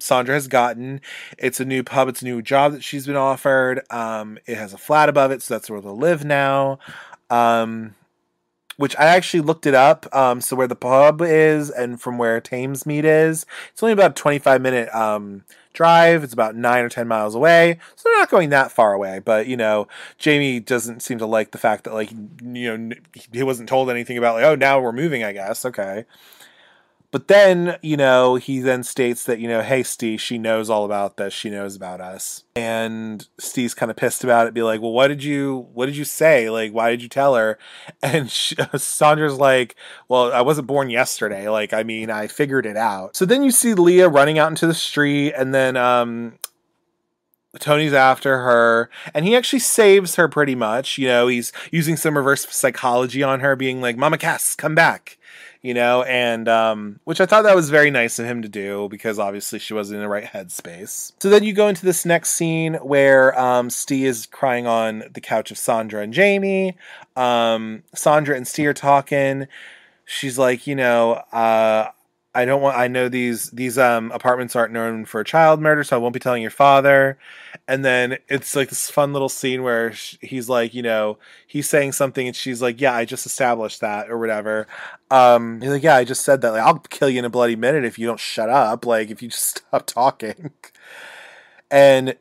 Sandra has gotten. It's a new pub. It's a new job that she's been offered. It has a flat above it, so that's where they'll live now. which I actually looked it up. So where the pub is and from where Thamesmead is, it's only about a 25-minute drive. It's about 9 or 10 miles away. So they're not going that far away. But, Jamie doesn't seem to like the fact that, like, he wasn't told anything about, like, oh, now we're moving, I guess. Okay. But then, he then states that, hey, Steve, she knows all about this. She knows about us. And Steve's kind of pissed about it. Be like, well, what did you say? Like, why did you tell her? And Sandra's like, well, I wasn't born yesterday. Like, I mean, I figured it out. So then you see Leah running out into the street, and then, Tony's after her, and he actually saves her pretty much. He's using some reverse psychology on her, being like, Mama Cass, come back. And which I thought that was very nice of him to do, because obviously she wasn't in the right headspace. So then you go into this next scene where Steve is crying on the couch of Sandra and Jamie. Sandra and Steve are talking. She's like, I know these apartments aren't known for child murder, so I won't be telling your father. And then it's like this fun little scene where he's like, he's saying something and she's like, yeah, I just established that or whatever. He's like, yeah, I just said that. Like, I'll kill you in a bloody minute if you don't shut up. Like, if you just stop talking. And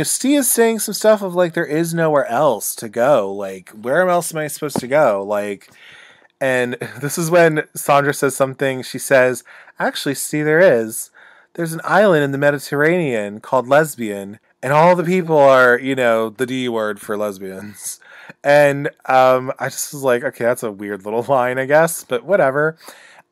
Steve is saying some stuff of like, there is nowhere else to go. Like, where else am I supposed to go? Like, and this is when Sandra says something. She says, actually, Steve, there is. There's an island in the Mediterranean called Lesbian, and all the people are, the D word for lesbians. And I just was like, okay, that's a weird little line, I guess, but whatever.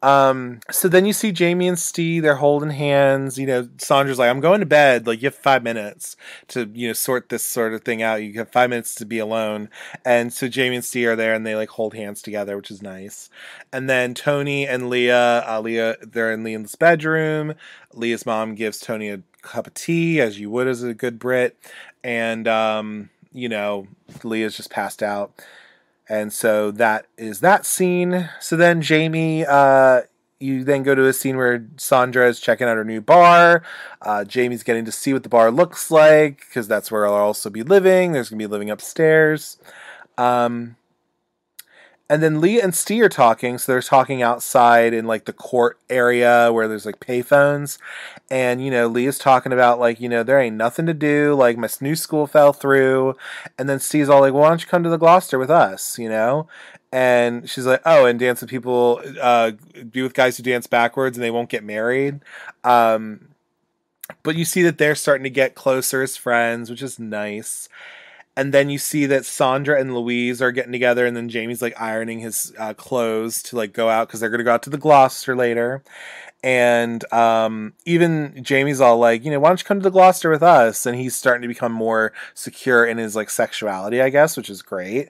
So then you see Jamie and Steve, they're holding hands. Sandra's like, I'm going to bed. Like, you have 5 minutes to, sort this sort of thing out. You have 5 minutes to be alone. And so Jamie and Steve are there and they like hold hands together, which is nice. And then Tony and Leah, they're in Leah's bedroom. Leah's mom gives Tony a cup of tea, as you would as a good Brit. And, Leah's just passed out. And so that is that scene. So then Jamie, you then go to a scene where Sandra is checking out her new bar. Jamie's getting to see what the bar looks like, because that's where I'll also be living. There's going to be living upstairs. And then Leah and Steve are talking. So they're talking outside in like the court area where there's like payphones. And, Leah's talking about like, there ain't nothing to do. Like, my new school fell through. And then Steve's all like, well, why don't you come to the Gloucester with us, And she's like, oh, and dance with people, be with guys who dance backwards and they won't get married. But you see that they're starting to get closer as friends, which is nice. And then you see that Sandra and Louise are getting together, and then Jamie's like ironing his clothes to like go out because they're going to go out to the Gloucester later. And even Jamie's all like, why don't you come to the Gloucester with us? And he's starting to become more secure in his like sexuality, I guess, which is great.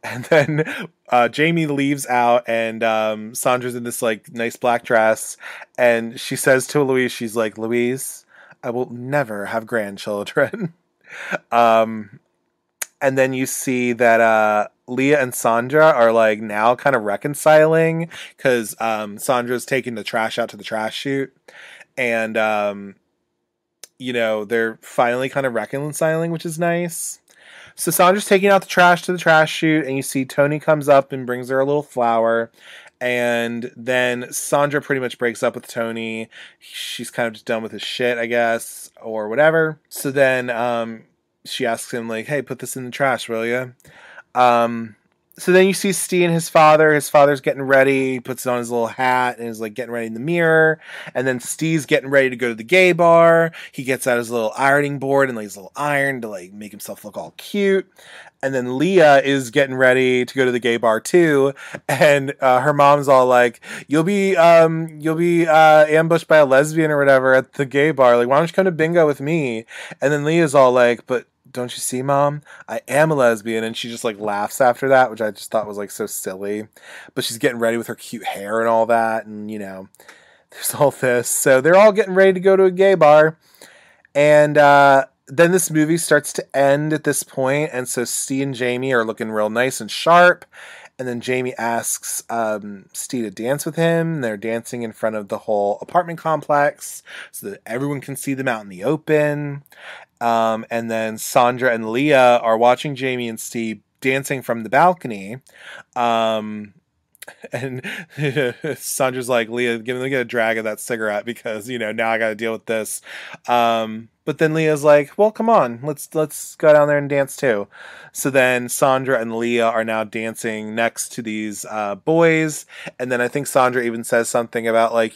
And then Jamie leaves out, and Sandra's in this like nice black dress, and she says to Louise, she's like, Louise, I will never have grandchildren. And then you see that Leah and Sandra are like now kind of reconciling, because Sandra's taking the trash out to the trash chute, and they're finally kind of reconciling, which is nice. So Sandra's taking out the trash to the trash chute, and you see Tony comes up and brings her a little flower. And then Sandra pretty much breaks up with Tony. She's kind of just done with his shit, I guess, or whatever. So then she asks him, like, hey, put this in the trash, will you? So then you see Steve and his father. His father's getting ready. He puts on his little hat and is, like, getting ready in the mirror. And then Steve's getting ready to go to the gay bar. He gets out his little ironing board and, like, his little iron to, like, make himself look all cute. And then Leah is getting ready to go to the gay bar, too. And her mom's all like, you'll be ambushed by a lesbian or whatever at the gay bar. Like, why don't you come to bingo with me? And then Leah's all like, but don't you see, Mom? I am a lesbian. And she just like laughs after that, which I just thought was like so silly. But she's getting ready with her cute hair and all that. And, there's all this. So they're all getting ready to go to a gay bar. And then this movie starts to end at this point. And so Steve and Jamie are looking real nice and sharp. And then Jamie asks Steve to dance with him. They're dancing in front of the whole apartment complex so that everyone can see them out in the open. And then Sandra and Leah are watching Jamie and Steve dancing from the balcony. And Sandra's like, Leah, let me get a drag of that cigarette because, now I got to deal with this. But then Leah's like, well, come on, let's go down there and dance too. So then Sandra and Leah are now dancing next to these boys. And then I think Sandra even says something about like,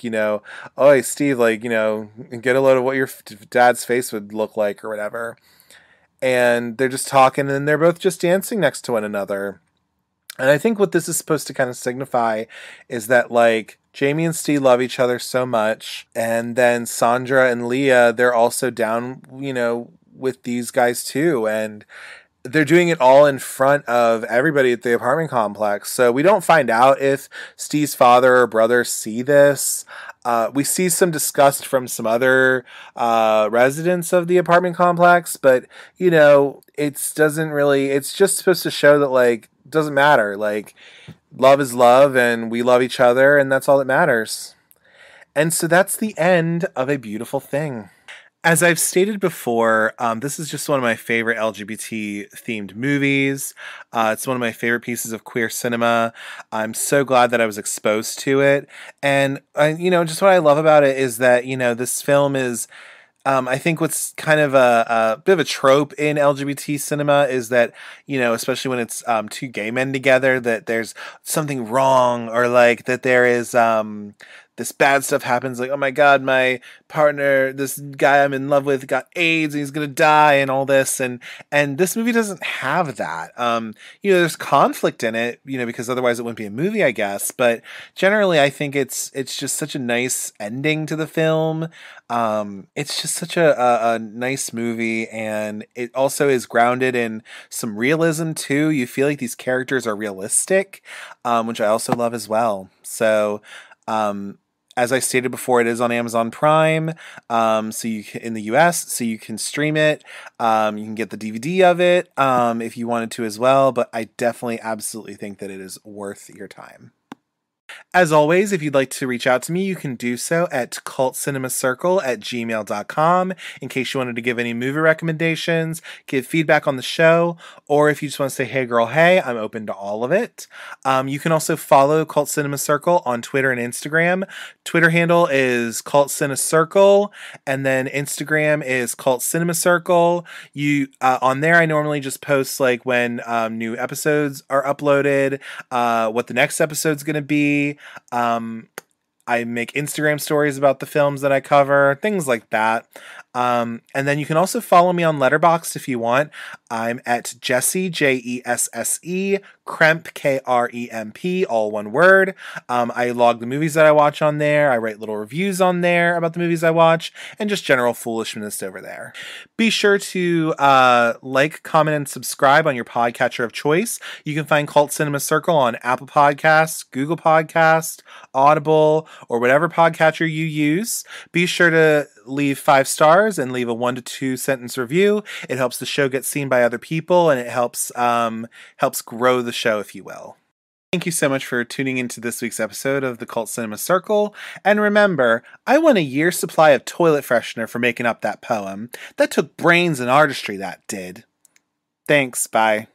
oh, Steve, like, get a load of what your dad's face would look like or whatever. And they're just talking and they're both just dancing next to one another. And I think what this is supposed to kind of signify is that, like, Jamie and Steve love each other so much. And then Sandra and Leah, they're also down, with these guys too. And they're doing it all in front of everybody at the apartment complex. So we don't find out if Steve's father or brother see this. We see some disgust from some other residents of the apartment complex. But, it's just supposed to show that, like, doesn't matter. Like, love is love and we love each other and that's all that matters. And so that's the end of A Beautiful Thing. As I've stated before, this is just one of my favorite LGBT-themed movies. It's one of my favorite pieces of queer cinema. I'm so glad that I was exposed to it. And, just what I love about it is that, this film is... I think what's kind of a bit of a trope in LGBT cinema is that, especially when it's two gay men together, that there's something wrong or like that there is this bad stuff happens. Like, oh my God, my partner, this guy I'm in love with got AIDS and he's going to die and all this. And this movie doesn't have that. There's conflict in it, because otherwise it wouldn't be a movie, I guess. But generally, I think it's just such a nice ending to the film. It's just such a nice movie, and it also is grounded in some realism too. You feel like these characters are realistic, which I also love as well. So, as I stated before, it is on Amazon Prime, so you can, in the US, so you can stream it. You can get the DVD of it if you wanted to as well, but I definitely absolutely think that it is worth your time. As always, if you'd like to reach out to me, you can do so at cultcinemacircle@gmail.com in case you wanted to give any movie recommendations, give feedback on the show, or if you just want to say, hey girl, hey, I'm open to all of it. You can also follow Cult Cinema Circle on Twitter and Instagram. Twitter handle is Cult Cinema Circle, and then Instagram is Cult Cinema Circle. On there, I normally just post like when new episodes are uploaded, what the next episode's going to be. I make Instagram stories about the films that I cover, things like that. And then you can also follow me on Letterboxd if you want. I'm at Jesse, Jesse, Kremp, Kremp, all one word. I log the movies that I watch on there. I write little reviews on there about the movies I watch, and just general foolishness over there. Be sure to like, comment, and subscribe on your podcatcher of choice. You can find Cult Cinema Circle on Apple Podcasts, Google Podcasts, Audible, or whatever podcatcher you use. Be sure to leave 5 stars and leave a 1 to 2 sentence review. It helps the show get seen by other people, and it helps grow the show, if you will. Thank you so much for tuning into this week's episode of the Cult Cinema Circle. And remember, I won a year's supply of toilet freshener for making up that poem. That took brains and artistry, that did. Thanks, bye.